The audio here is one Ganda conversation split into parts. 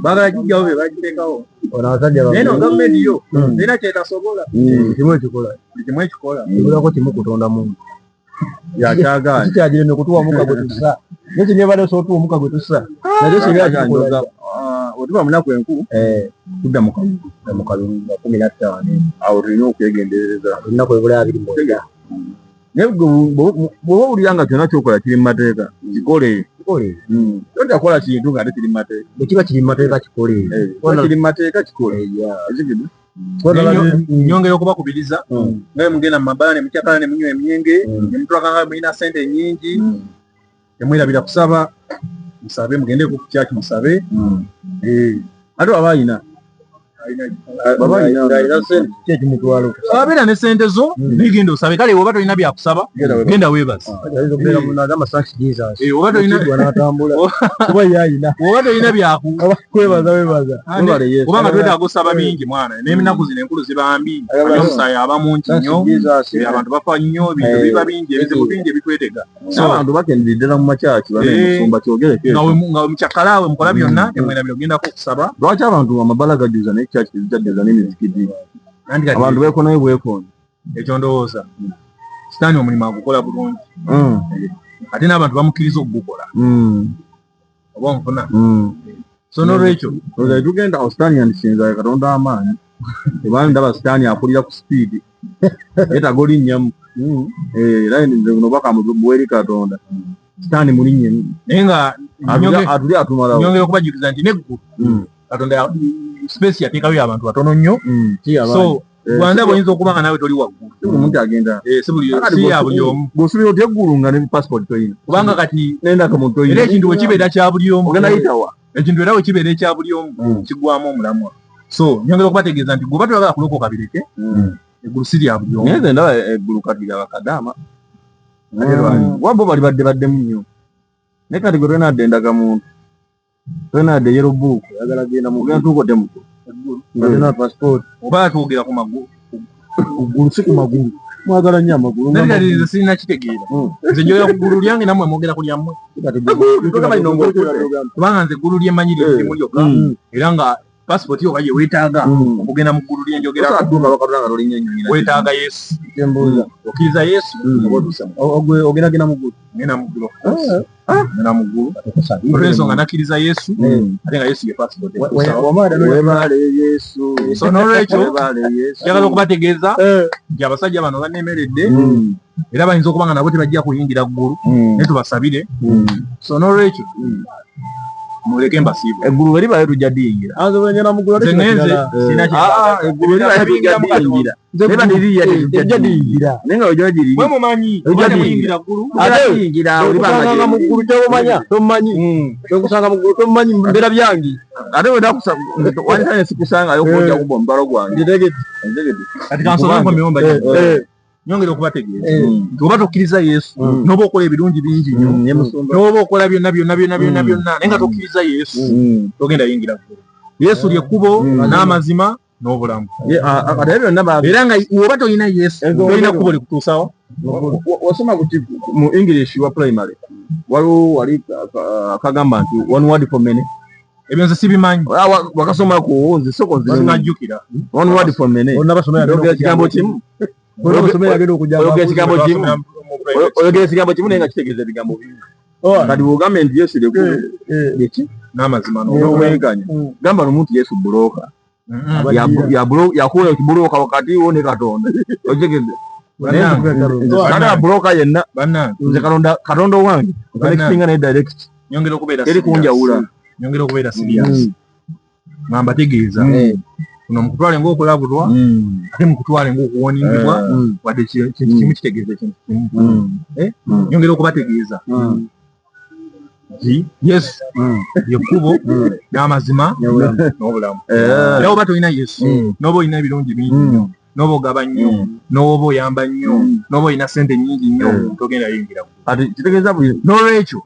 bagala kijjawo be bagiteekawo Ono gavumenti yo era kyetasobola kimu ekikola ibulako kimu kutonda muntu yakyagaana kikyagire nokutuwa muka gwe tussa nekyo nyebale sotuwa muka gwe tussa nakyo kibyakikola otuba munaku enkulu tudda mu kalulu 15 awo tulina okwegendereza olunaku ebula 29 naye bw'oba owulira nga kyonna kyokola kiri mu mateeka kikole totakola kintu ng'ate kiri mu mateeka bwe kiba kiri mu mateeka kikole kiri mu mateeka kikole nyongera okubakubiriza ngaye mugenda mu mabala ne mukyakala ne munywa emyenge ne mutwakanga mulina sente nnyingi temwerabira kusaba musabe mugende ku kyaki musabe ate aba ayina abeera ne sente zo nigenda osabe kale oba tolina byakusaba genda weebaza oba tolina byakuwebaza oba nga twetaaga osaba bingi mwana n'eminaku zino enkulu ziba mbi omusaayi aba mungi nnyo abantu bafa nnyo bintu biba bingi ebizibu bingi ebitwetega abantu bakenderedde ddala mu makyaki bamusumba kyogereke nga mukyakalawe mukola byonna temwerabira ogendako okusaba lwaki abantu amabala gajuza n'ekyaki tezijadeza n'emizikidi abantu beekonayo bwekona ekyo ndowooza sitaani omulimu agukola bulungi ate n'abantu bamukkiriza okugukola oba onfuna so n'olwekyo tugenda awo sitaani yandisinza katonda amaanyi ebani ndaba sitaani akulira ku sipiidi yetaga olinnyamu era no baka mubuweri katonda sitaani mulinnyemu naye nga atuli atumalawo nyongera okubajukiza nti neggulu katonda space yateekayo abantu batono nnyo so Rwanda boyinza okuba nga nawe toli waggulu omuntu agenda si ya buli omu bw'osuubira oti eggulu nga ne passport toyina kubanga kati nenda ka muntu era ekintu bwe kibeera kya buli omu ogenda yitawa ekintu era bwe kibeera ekya buli omu kigwamu omulamwa so nyongera okubategeeza nti gwe batwagala kulokoka bireke eggulu si lya buli omu naye nze ndaba eggulu kati lya bakadaama wabbo bali baddemu nnyo naye kati gwe twenadde endaga muntu twenadde yero book yagala genda mu genda tuukodde mu na passport oba twogera ku magulu uggulu si ku magulu mwagala nnyo amagulu nze sirina kitegeera nze njogera ku ggulu lyange nammwe mwogera ku lyammwe kubanga nze eggulu lye mmanyi lirimu lyokka era nga passport yo kaje weetaaga okugenda mu ggulu lye njogera weetaaga Yesu okkiriza Yesu ogendagenda mu ggulu ngenda mu ggulu ngenda mu ggulu olw'ensonga nakkiriza Yesu ate nga Yesu ye passport webale Yesu so n'olwekyo njagala okubategeeza nti abasajja bano banneemeredde era bayinza okuba nga nabo tebajja kuyingira ggulu naye tubasabire so n'olwekyo muleke mbasiibu eggulu bwe libayo tujja diyingira eggulu diyingira naye nga ojja giri mwe mumanyi muyingira ggulu diyingira olibanga mu ggulu kyobumanya tomumanyi tokusanga mu ggulu tomumanyi mbeera byangi ate wenda wanisanye sikusangayo kujja kuba omubalo gwange kati kansobola nkomyomba nyongera okubategeeza nti oba tokkiriza Yesu n'oba okola ebirungi bingi nnyo n'oba okola byonna naye nga tokkiriza Yesu togenda yingira ggulu Yesu lyekkubo n'amazima n'obulamu era nga oba tolina Yesu tolina kkubo likutuusawo wasoma mu English wa primary waliwo wali akagamba nti one word for many ebyo nze sibimanyi wakasoma ku nze soko zinajjukira one word for many ekigambo kimu oyogera ekigambo kimu naye nga kitegeeza ebigambo bingi kati bw'ogambe nti Yesu leki n'amazima n'obwenkanya gamba n'omuntu Yesu bulooka yakuwa ekibulooka wakati wo ne Katonda otegedde kana bulooka yenna nze Katonda owange ekisinga ne direct eri kunjawula nyongera okubeera serious ngamba tegeeza kuno mukutwale ng'okulabulwa ate mukutwale ng'okuwoningibwa wadde kintu kimu kitegeeza ekintu kimu nyongera okubategeeza nti Yesu yekkubo n'amazima n'obulamu era oba tolina Yesu n'oba olina ebirungi bingi nnyo n'oba ogaba nnyo n'oba oyamba nnyo n'oba olina sente nnyingi nnyo togenda yingira kati kitegeeza buli n'olwekyo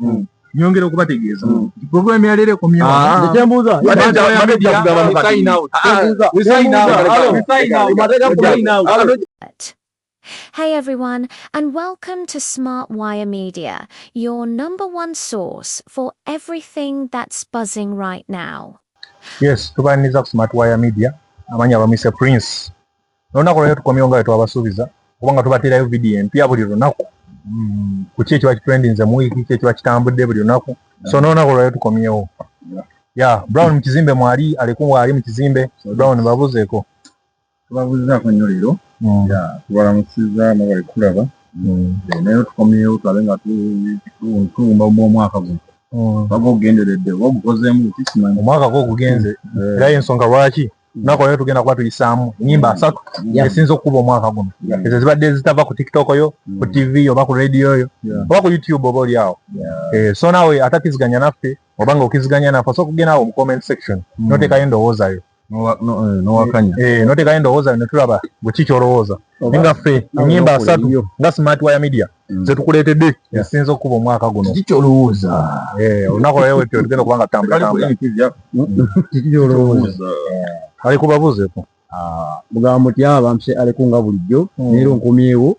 nyongera okubategeeza program ya lero Hey everyone, and welcome to Smart Wire Media, your #1 source for everything that's buzzing right now. Yes, tubaniriza ku Smart Wire Media amanya abamise Prince. Olunaku lero tukomyewo nga twabasuubiza kubanga tubateerayo vidiyo empya buli lunaku ku ki ekiba kitrendinze mu wiiki ki ekiba kitambudde buli lunaku so n'olunaku lero tukomyewo. Brown mu kizimbe mwali ali mu kizimbe Brown babuzeeko. Tubabuuzaako nnyo leero tubalamusiza mubali kulaba naye tukomyewo tulabe nga tuwumba omwaka guno baba ogenderedde oba ogukozeemu kisimanyi omwaka gugenze era y'ensonga lwaki lunaku lero tugenda kuba tuyisaamu ennyimba 3 esinza okukuba omwaka guno ezo zibadde zitava ku TikTok yo ku TV oba ku radio yo oba ku YouTube oba oli awo so naawe atakiziganya naffe oba nga okiziganya naffe osobola okugenda awo mu comment section noteekayo endowoozayo n'owakanya noteekayo endowoozayo ne tulaba bwe ki ky'olowooza nga ffe ennyimba 3 nga Smart Wire Media zetukuleetedde esinza okukuba omwaka guno ki ky'olowooza olunaku lero wetyo tugenda kubanga tambula kiki ky'olowooza ali kubabuuzeeko mugamba muti bampise alekunga bulijjo leero nkomyewo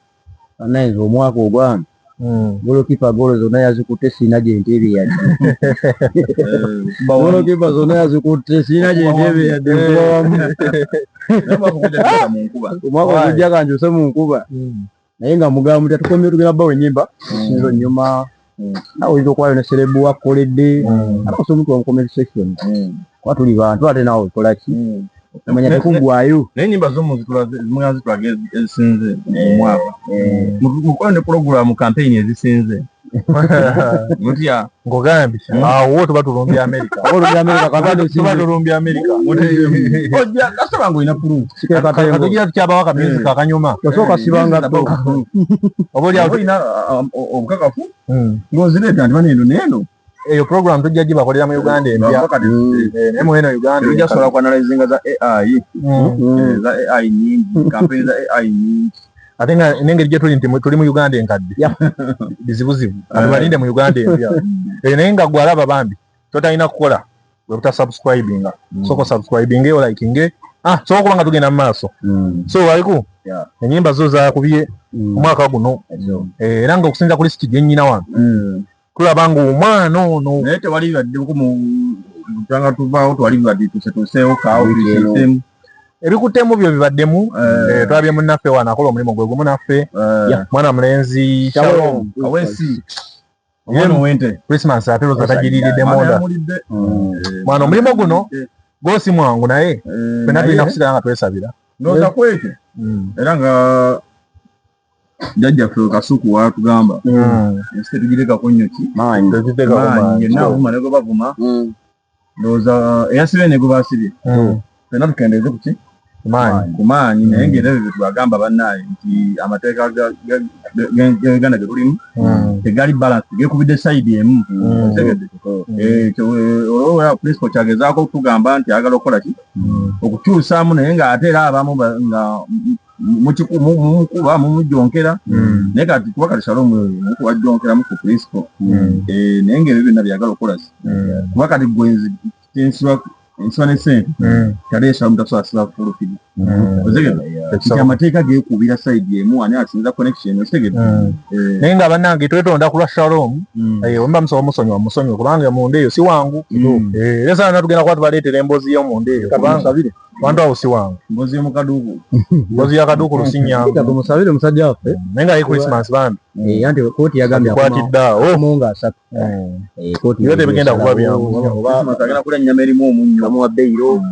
anayinza omwaka ogwami golokipa golo zonna yazikutte siina gyentebe yadde golokipa zonna yazikutte siina gyentebe yadde nkuba wamu omwaka ogujja kanjuse mu nkuba naye nga mugamba muti atukomye tugenda bbawo ennyimba sinza onnyuma nawe oyinza okubayo ne serebu wakoledde abakosa omuntu wa comment section kuba tuli bantu ate nawe okolaki omanya tekugwayo naye ennyimba zimwe zitulaga ezisinze omwaka mukola ne puroguramu kampeyini ezisinze mutya ngogambye awo tuba tulumbya Amerika tuba tulumbya Amerika ojja kasaba ng'olina puru katugira tukyabawo akamusic akanyuma osooka sibanga oba oli awo olina obukakafu ng'ozireeta nti baneeno neeno eyo program tujja gibakolera mu Uganda empya naye mu eno Uganda tujja kusobola kuanalyzinga za AI za AI nyingi kampeyini za AI nyingi ate nga n'engeri gye tuli nti tuli mu Uganda enkadde bizibuzibu atubalinde mu Uganda empya naye nga gwe alaba bambi totalina kukola bwe butasubscribinga soko subscribinge o likinge sobola okuba nga tugenda mu maaso so waliku ennyimba zo zakubye omwaka guno era nga okusinza ku lisiti gye nnyina wano tulaba nga omwana ono naye tewali bibaddeko mu tanga tuvaawo tewali bibadde tuseewo kaawo tuseemu ebikuttemu byo bibaddemu twabye munnaffe wano akola omulimu gwe gumu naffe mwana mulenzi Shalom awesi omwana owente Christmas ate loza tagiriiridde monda mwana omulimu guno goosi mwangu naye fenna tulina kusigala nga twesabira ndowooza kwekyo era nga jjajjaffe kasuku watugamba ensi tetugirekaku nnyo ki maanyi yenna avuma ne gwe bavuma ndowooza eyasibye ne gwe basibye fenna tukendeeze ku ki ku maanyi naye ng'era ebyo twagamba bannaye nti amateeka g'Uganda ge tulimu tegali balance geekubidde sayidi emu otegedde olwola principal kyagezaako okutugamba nti ayagala okukola ki okukyusaamu naye ng'ate era abamu nga mumukuba mumujjonkera naye kati kuba kati Shalom mukubajjonkeramu ku principal naye ng'ebyo byonna byagala okukola ki kuba kati gwenzi ensiba n'essente kale Shalom tasobola siba fulufidi otegedde nti amateeka geekubira sayidi emu ani asinza connection otegedde naye nga bannange twetonda ku lwa Shalom wemba musobola musonyiwa musonyiwa kubanga munda eyo si wangu era saana tugenda kuba tubaleetera emboozi y'omunda eyo kubanga bantu awo si wangu mbozi y'omukaduuku mbozi y'akaduuku lusinyangu tumusabire musajja waffe naye nga ye Christmas bambi anti kooti yagambye kwatidde awo nga 3 iyo tebigenda kuba byangu agenda kulya ennyama erimu omunnyo amuwa bbeiro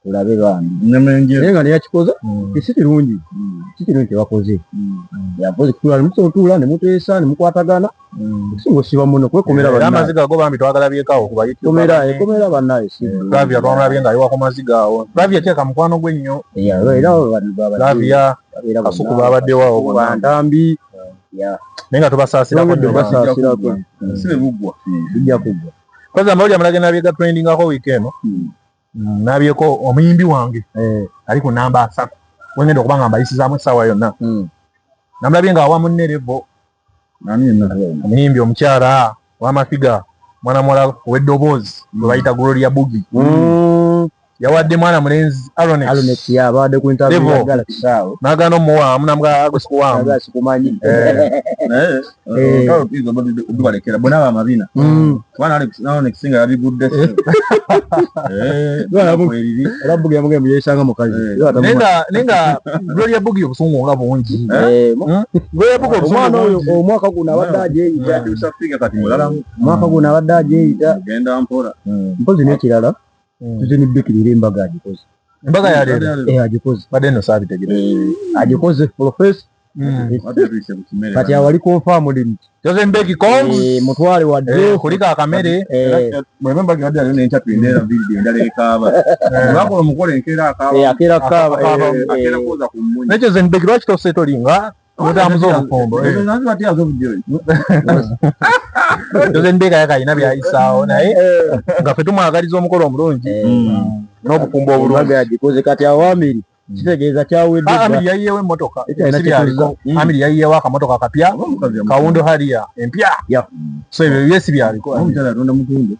tulabe bambi ennyama enjeru naye nga neyakikoze si kirungi tewakoze yapozi kutula nemusobola ne muteesa ne mukwatagana okusinga osiba muno kwekomera era amaziga ago bambi twagalabyekaawo komera bannaye Flavia twamulabye ng'aliwa ku maziga awo Flavia teeka mukwano gwe nnyo Flavia kasuku babaddewo bantambi naye nga tubasaasirako sibe buggwa bijja kuggwa koza mbawuli amulage nabyega trendingako wiiki eno nabyeko omuyimbi wange ali ku namba 3 wengenda okuba nga mbayisizaamu essaawa yonna namulabye nga awa munnerevo omuyimbi omukyala w'amafiga mwana muwala ow'eddoboozi gwe bayita Gloria Bugi yawadde mwana mulenzi Alonex yabadde ku interview ya Galaxy awo nagano muwa munamga agusikuwa sikumanyi pizo balekera bona bamabina bwana Alex singa yabigudde rabuge mugemu yesanga mukazi nenga Gloria Bugi obusungu nga bungi Gloria Bugi omwana oyo omwaka guno abadde ajeeyita usafika kati mulala omwaka guno abadde ajeeyita genda mpola mpozi n'ekirala tuzini bikirira embaga agikoze embaga ya leero agikoze badde no sabitegere agikoze professor kati awali confirmed Jose Mbeki Kongs mutwale wadde kulika akamere mwemba gadi ali n'encha twindera video ndale ekaba bako mukole nkera akaba akera kaba akera koza kummunyi necho Jose Mbeki lwaki tosetolinga mudamuzo obufumbo nazo ati azo video Jose Mbeki yakayina byayisaawo naye nga fe tumwagaliza omukolo omulungi n'obufumbo obulungi agikoze kati awamiri kitegeeza kyawedde Amiri yayiyewo emmotoka Amiri yayiyewo akamotoka akapya kawundo haliya empya so ebyo byesi byaliko omukyala atonda mutundu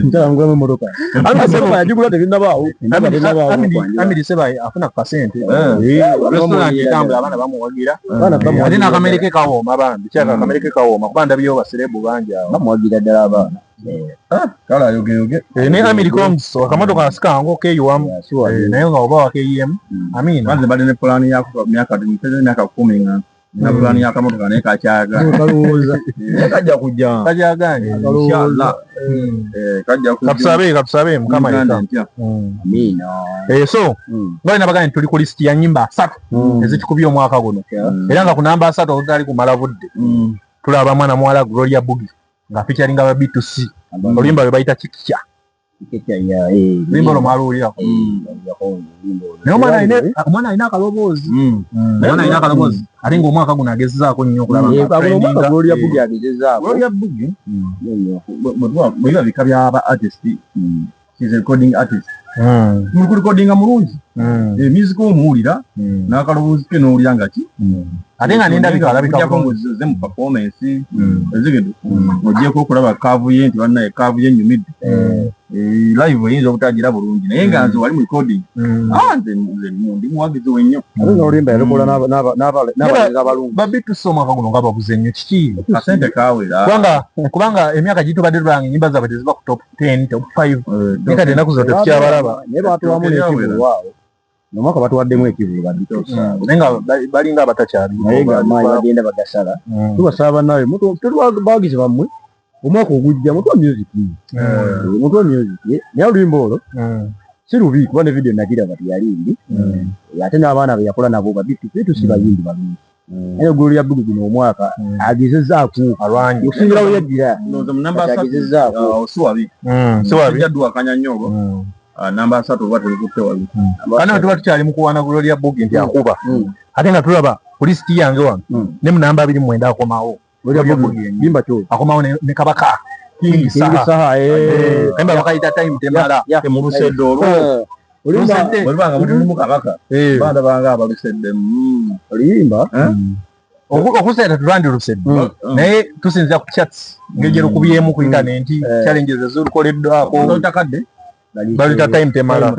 mutala ngulamu emmotoka yagigula tebinnabaawo Amiri seba afuna kasente restaurant etambula abaana bamuwagira ate n'akamere ke kawooma bambi kyaka akamere ke kawooma kuba ndabyewo baserebu bangi awo bamuwagira ddala abaana kala yogeyoge ne Amiri Kongs akamotoka asikango keyiwamu naye nga oba wakeyiyemu amina banze bali ne plan yako myaka 10 na plan yakamotoka naye kakyaga kalowooza kajja kujja kajaganye inshallah kajja kujja katusabe mukama yita amina so ngale nabaganye tuli ku list ya nyimba 3 ezikikubye omwaka guno era nga ku namba 3 otali kumala budde tulaba mwana mwala Gloria Bugi nga featuring aba B2C oluyimba lwe bayita Kikya luyimba lomwaluulira naye omwana alina akaloboozi ate ng'omwaka guno agezezaako nnyo okulaba Gloria Bugi agezezaako Gloria Bugi bwebiba bika byaba artist she's a recording artist recordinga mulungi music omuwulira n'akaloboozi ke n'owulira nga ki ate nga n'endabika alabikako ngozize mu performance ezigedde ogyeko okulaba kaavu ye nti bannaye kaavu ye nyumidde live oyinza obutagira bulungi naye nga nze wali mu recording nze ndi muwagizi wennyo ate n'olimba yalokola n'abalenzi abalungi babitusa omwaka guno nga babuze nnyo kiki kasente kaawera kubanga emyaka gitubadde tulanga ennyimba zaabwe teziva ku top 10 top 5 naye kati ennaku zo tetukyabalaba naye batuwamu n'ekivulu waawo nomwaka batuwaddemu ekivulu babitusa naye nga balinga abatakyali naye nga amaanyi bagenda bagasala tubasaba bannawe bawagizi bammwe omwaka ogujja mutwa music naye oluyimba olwo si lubi kuba ne video nagiraba teyalindi ate n'abaana be yakola nabo babitusi bayimbi balungi naye Gloria Bugi guno omwaka agezezaako alwangi okusingira we yaddira agezezaako jaddwakanya nnyo olwo namba 3 oba telikutte wabi kana tuba tukyali mu kuwaana Gloria Bugi nti akuba ate nga tulaba ku lisiti yange wano ne mu namba 29 akomawo Gloria Bugi yimba kyo akomawo ne Kabaka King Saha kamba bakayita time temala mu lusedde olwo olubanga muli mu Kabaka banda banga abalusedde oluyimba okuseera tulandi lusedde naye tusinzira ku chats ng'egero kubyemu ku internet challenges ezikoleddwako takadde balita time temala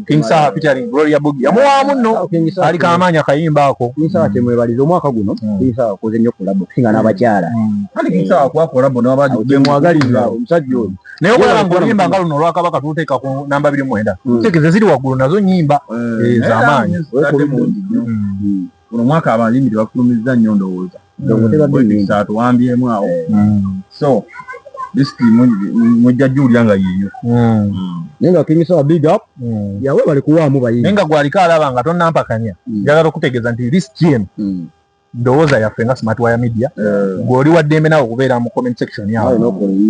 King Saha featuring Gloria Bugi yamuwaamu nno aliko amaanyi akayimba ako King Saha temwebaliza omwaka guno King Saha akoze nnyo kulabo okusinga n'abakyala kandi King Saha akwakola bona abagimwagaliza omusajja oyo naye okulaba ng'oluyimba nga luno olwakabaka tuteeka ku namba 29 tekeze ziri waggulu nazo nyimba ez'amaanyi buno mwaka abayimbi tebafulumizza nnyo ndowooza tuwambyemu awo so disiti mujja jjulya nga yiyo naye nga King Saha big up yawe bali kuwaamu bayimbi naye nga gwaliko alaba nga tonnampakanya njagala okutegeeza nti lisiti eno ndowooza yaffe nga Smart Wire Media gw'oli waddembe nawe okubeera mu comment section yawe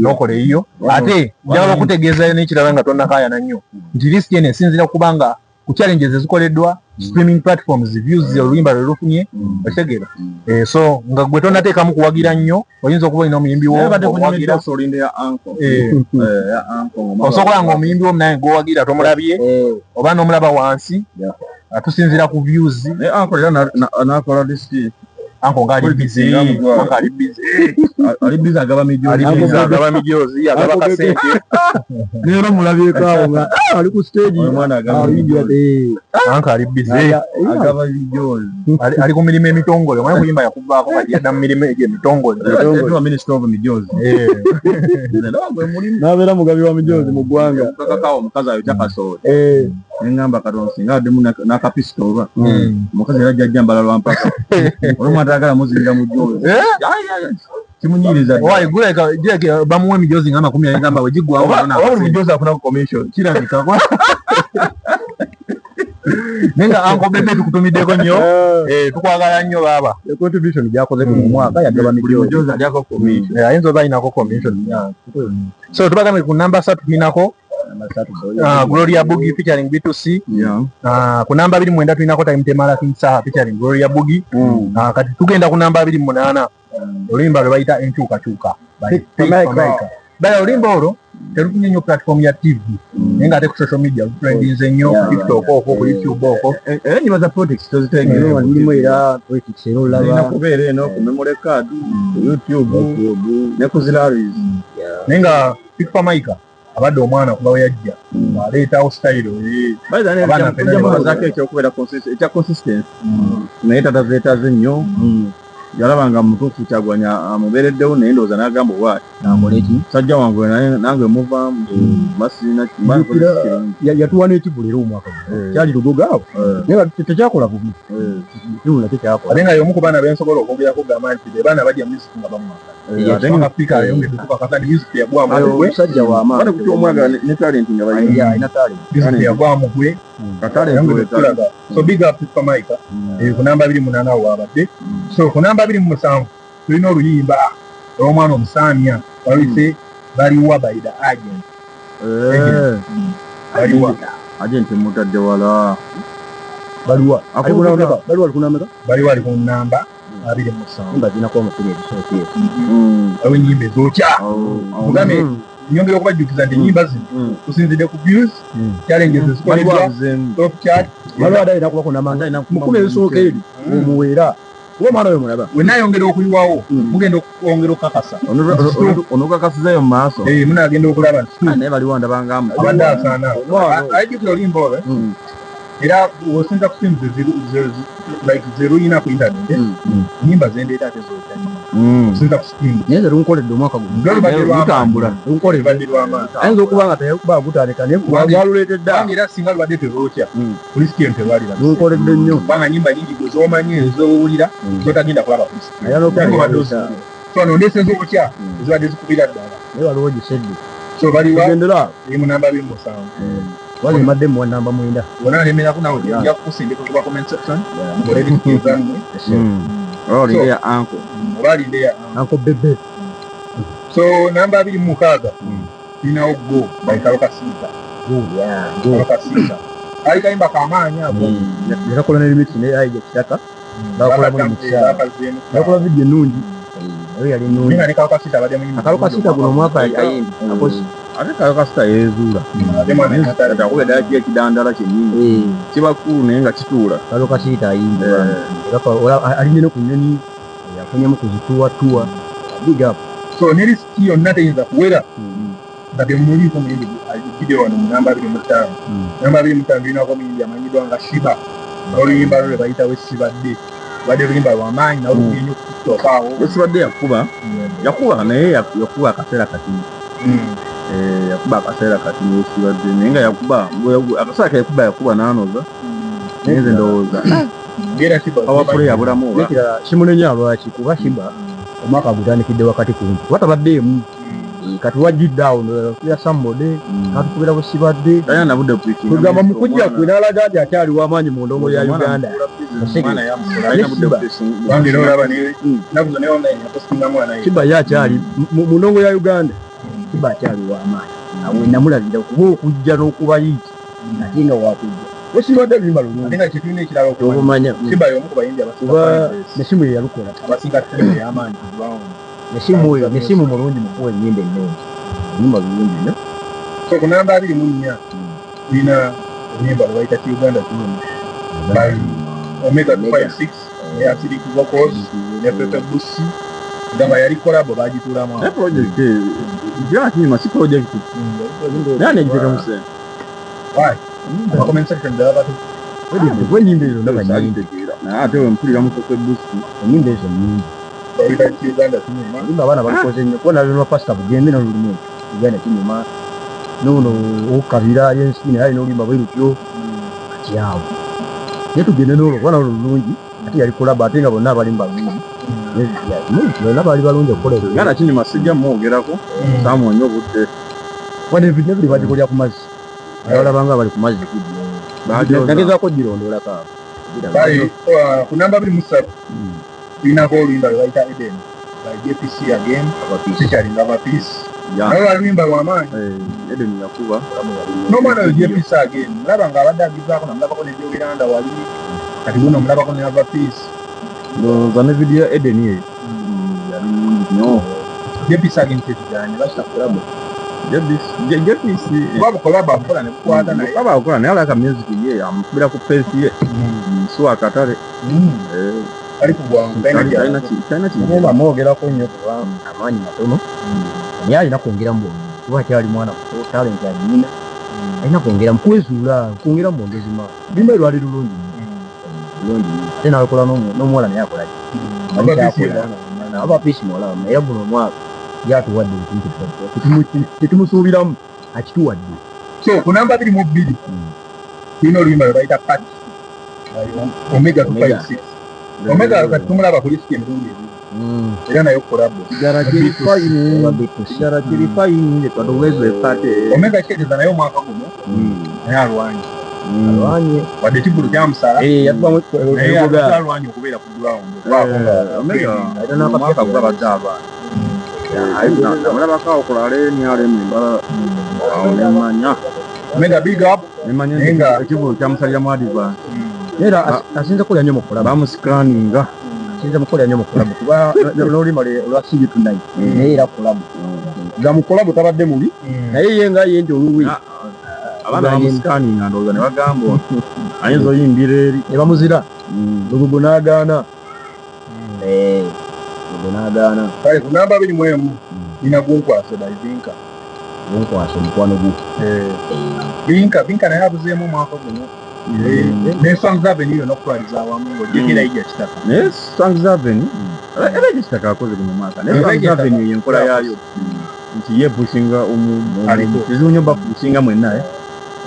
n'okola eyiyo ate njagala okutegeeza n'ekirala nga tonnakaayana nnyo nti lisiti eno esinzira kubanga ku challenges ezikoleddwa streaming platforms views oluyimba lwe lufunye otegeera so nga gwe tonnateekamu kuwagira nnyo oyinza okuba olina omuyimbi wo osobola nga omuyimbi wo naye gwowagira tomulabye oba n'omulaba wansi tusinzira ku views nakola disiti anko ngaali busy ali biza agaba mijozi agaba kasente nero mulabyeko awo nga ali ku stage omwana agaba anka ali bize agaba mijozi ali ku mirimu emitongole omwana kuyimba yakuvaako kajjadda mu mirimu egy'emitongole etuwa minister of mijozi n'abeera mugabi wa mijozi mu ggwanga kakakawo omukazi ayo kyakasoole neŋŋamba Katonda singa addemu n'akapisita oba omukazi era jjajja mbala lwampaka olwomu atayagala muzinga mujozi kimunyiriza gireke bamuwa emijozi nga 10 ngamba bwe giggwawo buli mujozi afunako commission kirabika nenga Uncle Bebe tukutumiddeko nnyo tukwagala nnyo baaba contribution gyakoze mu mwaka yagaba mujozi alyako commission ayinza oba ayinako commission so tubagambe ku namba 3 tulinako Gloria Bugi featuring B2C ku namba 29 tulinako Time Temala Kinsa featuring Gloria Bugi kati tugenda ku namba 28 oluyimba lwe bayita enkyukakyuka baya oluyimba olwo terufunye nnyo platform ya TV naye nga ate ku social media lutrendinze nnyo ku TikTok okwo ku YouTube okwo era nyiba za projects tozitegeera mulimu era projects era olaba kubeera eno ku memory card ku YouTube ne ku Zilariz naye nga Pickpa Maika abadde omwana kuba we yajja aleetawo style zake ekyokubeera ekya consistency naye tatazeetaze nnyo yalabanga mutuufu Kyagulanyi amubeereddewo naye ndowooza n'agamba owaati namuleki sajja wange nange muvaamu masina yatuwa n'ekivulu era omwaka kyali lugogaawo naye tekyakola bubi ekimu nakyo kyakola ate nga y'omu ku baana bensobola okwogerako kugamba nti be baana bajja music nga bamwagala Africa ayongedde tukakasa nti music yagwamu omusajja w'amaanyi kuti omwagala ne talent nga alina talent music yagwamu gwe katale so big up Pickpa Maika ku namba 28 awo wabadde so ku namba 27 tulina oluyimba olw'omwana omusaamya waluyise baliwa by the agent baliwa agent mutadde wala baliwa baliwa ali ku namba 27 mba zinako amakulu ebisooke awo ennyimba ezookya mugambe nyongera okubajjukiza nti ennyimba zino tusinzidde ku views challenges ezikoleddwa top chart baliwa adalina kuba ku namba mukumi ebisooka eri omuweera omwana oyo mulaba wenayongera okuyiwawo mugenda okwongera okukakasa onokakasizayo mu maaso munagenda okulaba naye baliwo ndabangamu abadde asaana ayijjukira oluyimba olwo era wosinza ku simu zeruyina ku internet ennyimba zendeeta ate zosinza ku simu naye ze lunkoledde omwaka gutambula lunkoledde lw'amaanyi ayinza okuba nga tekuba gutandika naye lwaluleetedde era singa lubadde tezookya kulisitiyo tewalira lunkoledde nnyo kubanga nnyimba nyingi gwe z'omanyi ezowulira zotagenda kulaba kulisitiyo so nondese zookya ezibadde zikubira ddala naye waliwo gisedde so baliwa gendera eri mu namba 27 wali madde mu namba 9 wona alemerako nawe nja kukusindika kuba comment section olebe tukizamu olinde ya uncle olinde ya uncle Bebe so namba 26 tulinawo go by Kalokasiita Kalokasiita ali kayimba kamaanyi ako yakakola ne remix ne ayi kitaka bakola mu bakola video ennungi naye yali nnungi ne Kalokasiita abadde muyimba Kalokasiita guno omwaka ayimbi akosi ate Kalokasiita yeezuula akubeddala ki ekidandala kyennyini kiba kulu naye nga kituula Kalokasiita ayimbi alinye ne ku nnyonyi yafunyemu kuzituwatuwa big up so ne lisiti yonna teyinza kuwera nga temuliiko muyimbi video wano mu namba 25 namba 25 tulinako muyimbi amanyiddwa nga Shiba oluyimba lwe bayita Wesibadde badde luyimba lw'amaanyi nawe lugenye ku TikTok awo Wesibadde yakuba naye yakuba akaseera katini yakuba akaseera katini Wesibadde naye nga yakuba akaseera yakuba n'anoza naye nze ndowooza awapule yabulamu oba kimunenya lwaki kuba Shiba omwaka gutandikidde wakati kumpi watabaddeemu kati wajjidde awo ya Sambode katukubira Wesibadde tayina nabudde kugamba mu kujja kwe n'alaga nti akyali w'amaanyi mu ndongo ya Uganda Shiba yakyali mu ndongo ya Uganda Shiba akyali w'amaanyi awe namulabira kuba okujja n'okuba yiiki ate nga wakujja Wesibadde luyimba lulungi nga kitulina ekirala okumanya Shiba y'omu ku bayimbi kuba nesimu ye yalukola abasinga ttiimu ey'amaanyi nesimu mulungi mukuwa ennyimba ennungi ennyimba lulungi nnyo so ku namba 24 tulina oluyimba lwe bayita Uganda Tulumi by Omega 256 ne Acidic Vocals ne Pepe Busi Gamba yali collab bagitulamu. Project ya kinyuma si project. Nani ajiteka musene? Why? Comment section da batu. Wendi mbezo ndaba nyintegera. Na ate we mpulira mu kwe boost. Nyimbe ezo nyingi. Bali Uganda kinyuma. Limba abana balikoze nnyo kubona lino pasta bugembe na lulimu. Uganda kinyuma. Nono okabira yensi ali n'olimba bwirutyo. Kyawo. Yetugende n'olwo kubona lulungi. Ate yali collab ate nga bonna abalimba bulungi. Bonna bali balungi okukola ebyo. Uganda kinyuma sijja mwogerako. Samuonye obudde. Wane video bili bagikolya ku mazzi. Abalabanga bali ku mazzi kidi. Nagezaako girondoola ka. Bali ku namba 23. Ina goal in the right Eden. By JPC again. Featuring Lava Peace. Yeah. Nawe alimba lw'amaanyi. Eden yakuba. No man of JPC again. Mulaba nga abadde agizaako namulabako ne Uganda wali. Kati guno mulabako ne Lava Peace. Zane video Eden ye. Yali nnyo. JPC again tekiganye bakita kulabo. JPC. Babu kolaba akola ne kukwata naye. Baba akola naye alaka music ye amukubira ku face ye. Nsuwa katale. Ali kubwangu China Ngomba mwogerako nnyo kuba amaanyi matono. Naye alina kwongera mu bwongo. Kuba kyali mwana muto talent alina. Alina kwongera mu kwezuula, kwongera mu mwongezi maanyi. Limba lwali lulungi. Lulungi. Ate nawekola n'omuwala naye akola ki? Aba Peace Mola naye guno omwaka yatuwadde ekintu tetumusuubiramu akituwadde. So ku namba 22 tulina oluyimba lwe bayita Pat Omega 256. Omega kati tumulaba ku lisiti emirundi ebiri era nayo kolabo sigara kiri fayini twatowezwe pate Omega kyegeza naye omwaka guno naye alwanye wadde kigulu kyamusala yatubamu naye alwanye okubeera ku ground Omega mwaka gulabadde abaana namulabako akola lenyalemu embala awo nemanya Omega big up nemanya ekivulu kyamusalira mu advance era asinza kulya nnyo mu kulaba bamusikaninga asinza mukolya nnyo mu kulaba kuba n'olima lwa sigi tunayi naye era kulabu nga mu kulabu tabadde mubi naye ye nga ye nti oluwi abaana bamusikaninga ndowooza ne bagamba ayinza oyimbira eri ne bamuzira lugugu n'agaana kale ku namba 21 nina gunkwase Binka gunkwase omukwano gwo Binka naye abuzeemu omwaka guno ne Songs Avenue n'okutwaliza awamu ng'ojjukira ijja kitaka naye Songs Avenue era ejja kitaka akoze guno mwaka naye Songs Avenue yenkola yaayo nti yepusinga kizibu nnyo bapusinga mwenna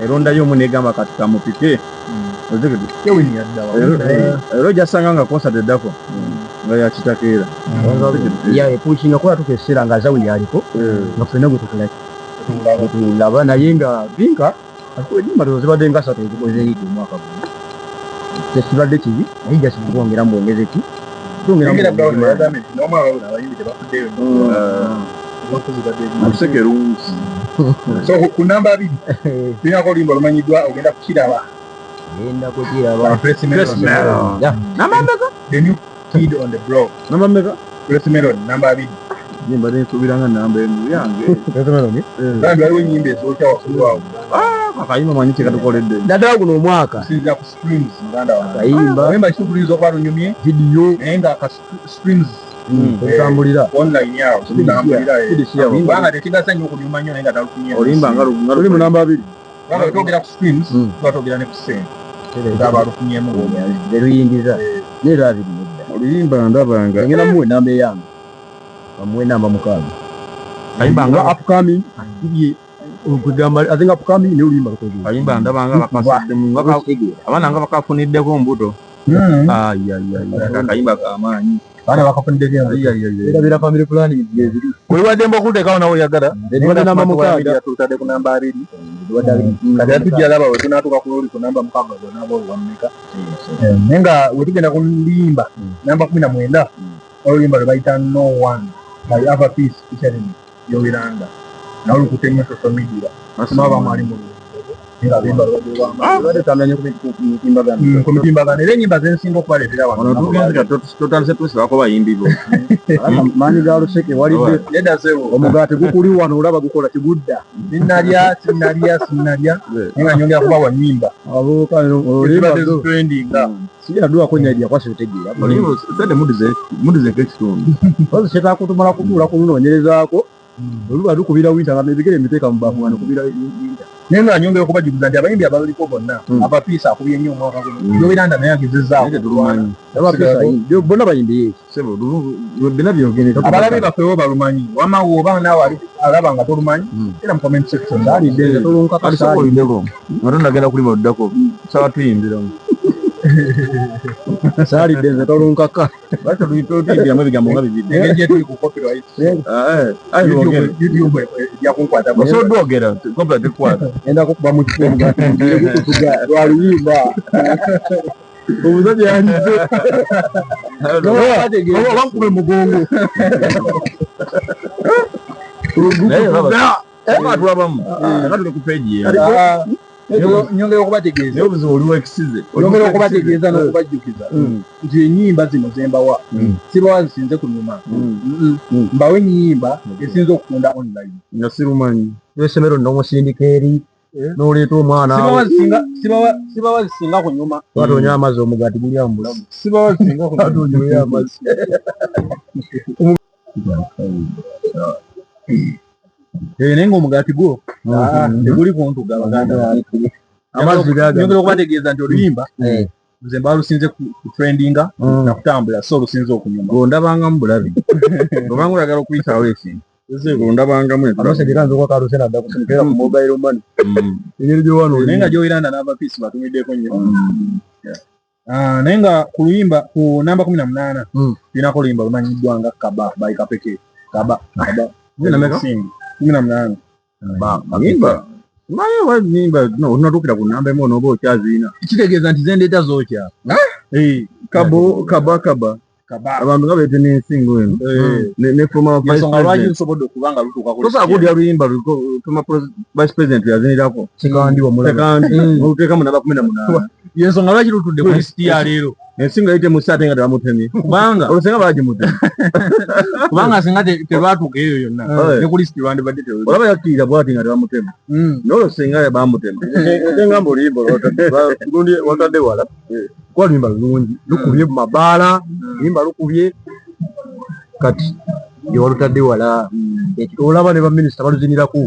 erondayo omu negamba kati kamupike era ojasanga nga concert eddako nga yakitakeera epusinga kuba tukeseera nga zawuli aliko nga ffenna gwe tulaba naye nga Binka edimba tozibadde nga 3 ezikoze yiga omwaka guno tekibadde kibi naye jasi tukwongera mu bwongeze ki so ku namba 2 tulinako oluyimba olumanyiddwa ogenda kukiraba The New Kid on the Block Tracy Melody namba 2 nyimba nsubiranga namba emu yange kandi waliwo ennyimba ezookya wasulwawo akayimba manyi kyekatukoledde naddala guno omwaka sinza ku streams muganda wange kayimba wemba kitukuliza okuba lunyumye vidiyo naye nga ka streams otambulira online yawo tutambulira kubanga tekigasa nnyo okunyuma nnyo naye nga talufunye olimba nga tuli mu namba 2 kubanga wetwogera ku streams tuba twogera ne ku ssente ngaba alufunyemu eruyingiza neera abiri nedda oluyimba ndabanga ngenda muwe namba eyange bamuwe namba 6 kayimba nga upcoming okugamba azinga upcoming ne oluyimba lukoze kayimba ndabanga bakasidemu abaana nga bakafuniddeko mbuto kayimba kamaanyi baana bakafunidde era bira family planning eziri wewadde mba okuteekawo nawe oyagala wadde namba 6 tutadde ku namba 2 kati tujja laba we tunaatuuka ku luli ku namba 6 zonaaba oluwameka naye nga we tugenda ku luyimba namba 19 oluyimba lwe bayita No One by Ava Peace featuring Yowiranda nawe olukute nnyo social media basoma bamwali mu ku mitimbagano era ennyimba zensinga okubaleetera totandise tusibako bayimbibo maanyi ga luseke walidde omugaati gukuli wano olaba gukola kigudda sinnalya naye nga nyongera kubawa nnyimba abuuka ezibadde zitrendinga sija dua kwenye ya kwasi utegira olimo sende mudize kekitundu bazo cheta kutumala kutula kunonyelezaako oluba lukubira winta nga mebigere miteka mbafu wano kubira winta nenga nyonge okubajuguza ndi abayimbi abaliko bonna abapiisa akubye nnyo omwaka guno byobiranda naye agezezzaako tulumanyi abapiisa bonna bayimbi yeki sebo bina byogene abalabi baffe bo balumanyi wama woba naawe alaba nga tolumanyi era mu comment section alidde tolunkaka alisobolindeko nga tonagenda kulima oddako sawa tuyimbiramu salidde nze tolunkaka tuyimbiramu ebigambo nga bibiri engeri gye tuli ku copyright YouTube yakunkwata osoddwogera copyright tekwata enda kukuba mu kifo kutuga lwaluyimba obuzaji yanyize bankube mugongo tulabamu nga tuli ku peegi nyongera okubategeeza naye obuzibu oliwo ekisize nyongera okubategeeza n'okubajjukiza nti ennyimba zino zembawa sibawa zisinze kunyuma mbawe ennyimba esinza okutunda online nga sirumanyi esomero n'omusindika eri n'oleeta omwana sibawa zisinga kunyuma twatonya amazzi omugaati guli amu bulamu sibawa zisinga kunyuma amazzi naye ng'omugaati gwo teguli kuntuga baganda amazzi nyongera okubategeeza nti oluyimba nze mba lusinze kutrendinga nakutambula so lusinze okunyuma gondabangamu bulabi obanga oyagala okuyitawo ekintu ondabangamu anosedera nzoka kalusena dda kusimukera ku mobile money engeri gyowano naye nga gy'oyiranda n'abapiisi batumiddeko nnyo naye nga ku luyimba ku namba 18 tulinako oluyimba lumanyiddwa nga Kaba by Kapeke Kaba 18 nimba onatuukira ku namba emu onooba okyaziina kitegeeza nti zendeeta zookya kaba abantu nga beete n'ensingo eno ensonga lwaki lusobodde okuba nga lutuuka kudya luyimba tuma vice president yazinirako oluteekamu namba 18 yensonga lwaki lutudde ku lisiti ya leero ensingo yayite musi ate nga tebamutemye kubanga olusenga baagimutema kubanga singa terwatuuka eyo yonna ne ku lisiti lwandibadde olaba yakkiriza bwati nga tebamutema n'olusenga bamutema otengamba oluyimba lundi watadde wala kuba luyimba lulungi lukubye mu mabaala luyimba lukubye kati gyewalutadde wala olaba ne baminisita baluzinirako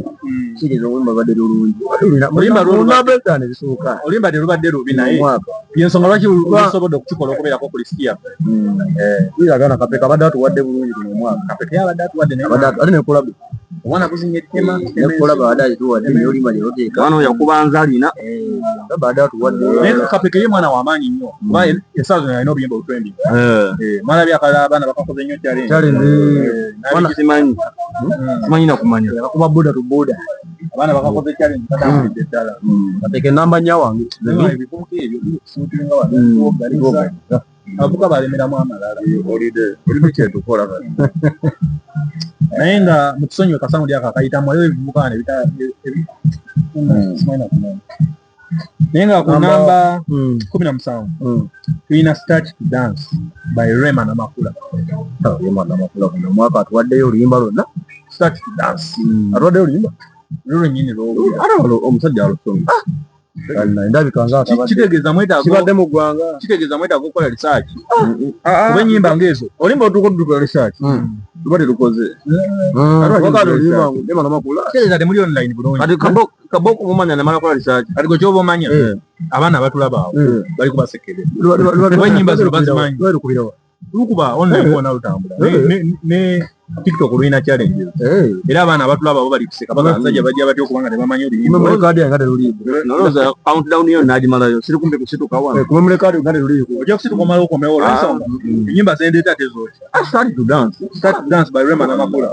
kiriza oluyimba badde lulungi oluyimba ebisooka oluyimba terubadde lubi naye yensonga lwaki lusobodde okukikola okubeerako ku lisiti yaffe iragana Kapeka abadde atuwadde bulungi guno omwaka Kapeka abadde atuwadde ate nekolabe omwana kuzinya ettema nekolaba abadde alituwadde naye oluyimba lyeroteeka bano yakubanza alina abadde atuwadde naye Kapeka ye mwana w'amaanyi nnyo kuba esaawa zino alina obuyimba obutwendinga mwana byakala abaana bakakoze nnyo challenge simanyi nakumanya bakuba boda tu boda abaana bakakoze challenge batambulidde ddala Kapeka enamba nya wange ebivubuka ebyo bikusuutinga wano abavuka balemeramu amalala olide kyetukola naye nga mutusonyiwe kasangu lyako akayitamu waliwo ebivubuka naye nga ku namba 17 tulina Start to Dance by Rema Namakula omwaka atuwaddeyo oluyimba lwonna Start to Dance atuwaddeyo oluyimba lulwennyini omusajja alusoma ndabika kitegeeza kibadde mu ggwanga mwetaaga okukola research kuba ennyimba ng'ezo olimba otuuka otutukula research tuba terukoze kitegeeza temuli online bulungi kati kaboko mumanya namala kola research kati gwe kyoba omanya abaana abatulaba awo bali kubasekerera kuba ennyimba zino bazimanyi lukuba online wona lutambula ne TikTok luyina challenges era abaana abatulaba abo bali kuseka abasajja bajja batya okubanga tebamanyi oluyimba kadi yange teluliibo noloza countdown yo naagimalayo siri kumpi kusituka wano kumemule kadi yange teluliibo ojja kusituka omala okomewo olwensonga ennyimba zendeeta tezookya Start to Dance by Rema Namakula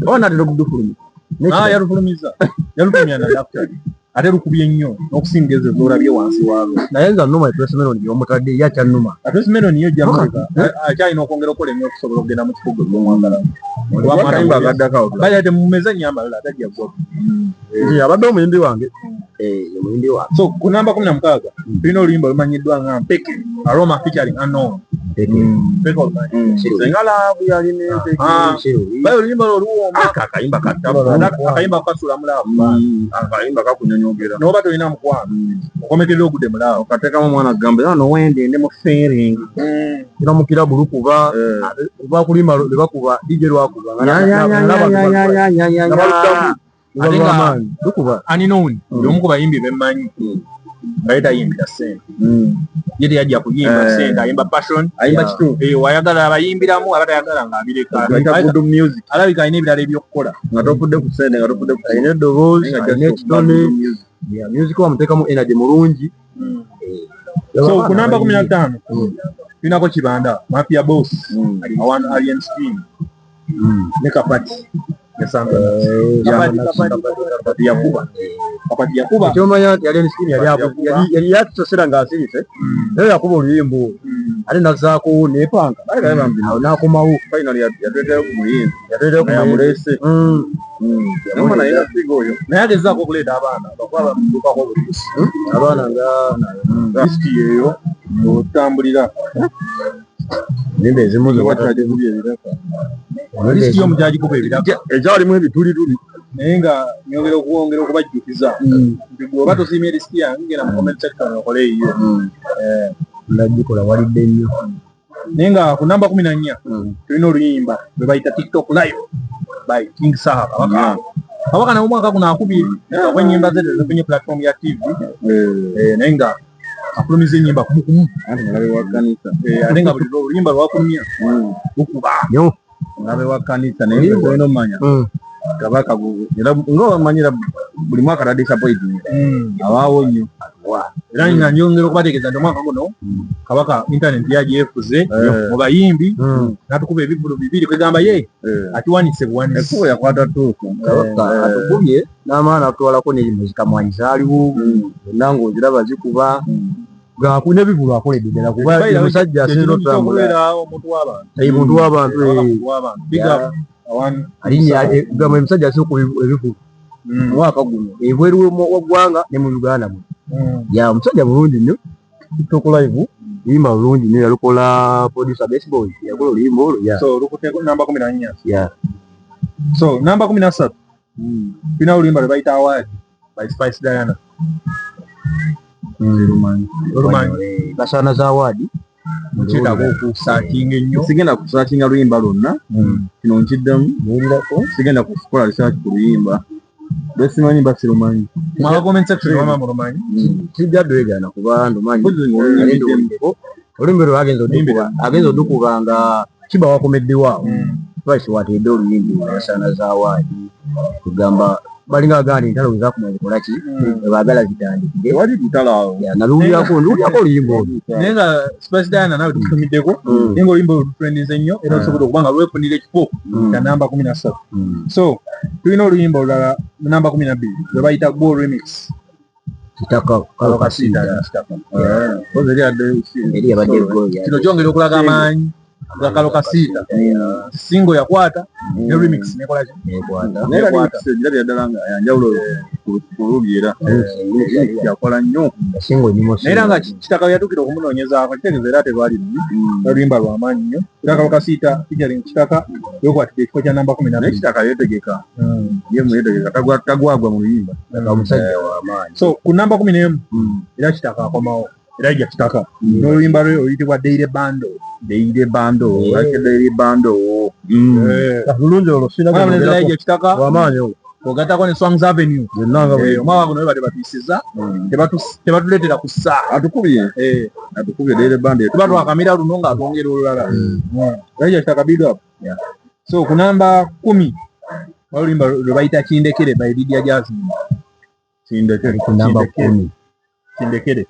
ona atera okudufulumya yalufulumiza yalutumya na laptop ate lukubye nnyo n'okusinga ezo z'olabye wansi waalo naye nga nnuma Tracy Melon y'omutadde ye akyannuma Tracy Melon yo Jamaica akyalina okwongera okukola ennyo okusobola okugenda mu kifugo gy'omwagala bali ate mumeze nnyo amalala atajja gwa abadde omuyimbi wange omuyimbi wange so ku namba 16 tulina oluyimba lumanyiddwa nga Mpeke Aroma featuring Unknown Sengala yalime bayo limba loluwomba akayimba kasula mulavu akayimba kakunyonyogera noba tolina mukwano okomekerera ogudde mulavu okateekamu omwana gamba no wende ndi mu feeling kira mu kilabu lukuba bakulimba lebakuba DJ lwakuba lukuba aninoni omu ku bayimbi bemmanyi bayita yimbira sente yete yajja kuyimba sente ayimba passion ayimba kituufu wayagala abayimbiramu abatayagala ng'abireka alabika alina ebirala ebyokukola nga tofudde ku sente nga tofudde ku alina eddoboozi alina ekitone music wamuteekamu energy mulungi. So ku namba 15 tulinako Kibanda Mafia Boss Awan Alien Skin ne Kapati Kapati yakuba kyomanya Alien Skin yali yatusosera ng'asirise naye yakuba oluyimbo ate nazaako nepanka nakomawo finally yateetera ku muyimbi yamulese yamana yera sigo oyo naye agezaako okuleeta abaana bakwaba mudukako butusi abaana nga listi eyo otambulira nimba ezimu zobatagezibya ebiraka listi y'omujagikuba ebiraka ekyalimu ebitulituli naye nga nyongera okubajjukiza nti bw'oba tosiimye listi yange ngenda mu comment section okole eyo ndagikola walidde nnyo naye nga ku namba 14 tulina oluyimba lwe bayita TikTok live by King Saha Kabaka na omwaka guno akubiri akwennyimba ze tezifunye platform ya TV naye nga afulumiza ennyimba kumukumu ngalabe wa kanisa ate nga buli oluyimba lwakulumya lukuba ngalabe wa kanisa naye olina omanya Kabaka era ng'omanyira buli mwaka ta disappointing awaawo nnyo era nga njongera okubategeeza nti omwaka guno Kabaka internet yagyefuze mu bayimbi natukuba ebivulu bibiri kwegamba ye akiwanise buwanisi ekkubo yakwata tuufu Kabaka atugubye n'amaana atwalako n'emuzika mwanyi zaaliwo zonna ng'oziraba zikuba gaaku n'ebivulu akoledde ddala kuba omusajja asinza otambula omuntu w'abantu gamba emusajja asooka ebivulu mwaka guno ebweru waggwanga ne mu Uganda muno ya omusajja mulungi nnyo TikTok live luyimba lulungi nnyo yalukola producer Baseboy yakola oluyimba olwo so lukuteeko namba 14 so namba 13 tulina oluyimba lwe bayita Award by Spice Diana olumanyi Kasana za Award kitako okusakinga ennyo sigenda kusakinga luyimba lwonna kino nkiddemu muwulirako sigenda kukola research ku luyimba lwesimanyi basirumanyi mwaka comment section wama mulumanyi kijja dwegana kuba ndumanyi oluyimba lwe agenza odukuba nga kiba wakomedde waawo Spice watedde oluyimba Kasana za Award kugamba balinga agandi ntalo zakumazikola ki baagala zitandikire wali tutalawo naluulyako oluyimba olwo naye nga Spice Diana nawe tukutumiddeko naye nga oluyimba olwo lutrendinze nnyo era osobola okuba nga lwefunira ekifo kya namba 13 so tulina oluyimba olulala namba 12 lwe bayita Go Remix kitaka kalokasiita kino kyongera okulaga amaanyi ga kalokasiita singo yakwata ne remix nekola nekwata ddala nga yanjawulo kulubyera yakola nnyo naye nga kitaka yatukira okumunoonyezaako kitegeeza era tebali oluyimba lw'amaanyi nnyo era kalokasiita featuring kitaka yokwatidde ekifo kya namba 10 kitaka yetegeka yetegeka tagwagwa mu luyimba omusajja w'amaanyi so ku namba 11 era kitaka akomawo era ijja kitaka n'oluyimba lwe oluyitibwa Daily Bando lulungi olwo sinajja kitaka w'amaanyi olwo ogatako ne Swangz Avenue omwaka guno bwe batuyisiza tebatuleetera ku ssaawa atukubye Daily Bando tuba twakamira luno ng'atwongera olulala era ijja kitaka big up so ku namba 10 oluyimba lwe bayita Kindekere by Lydia Jasmine Kindekere ku namba 10 Kindekere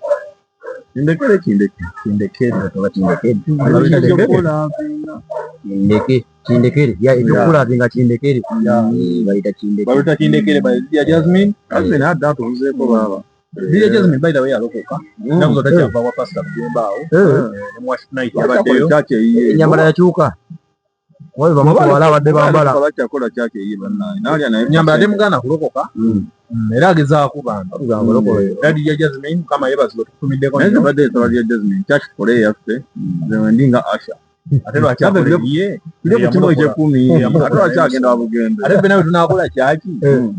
Kindekere ya ekyokola nga Kindekere bayita Kindekere by Lydia Jasmine asene adda atunzeeko baba Lydia Jasmine by the way alokoka nakuzo takyava wa pastor kugembaawo ne Mwash Night yabaddeyo enyambala yakyuka Wale bamutwala abadde bambala. Bakyakola kyake ye bannaye. Nalya naye. Nyamba ate muganda kulokoka. Era agezaako bantu. Dadi ya Jasmine kama yebazigo tukumiddeko. Naye badde tawali ya Jasmine kyaki kole yaffe. Nze ndinga Asha. Ate lwakyakola ye. Ile ku kimu ekyekumi. Ate lwakyagenda wabugembe. Ate bena tunakola kyaki.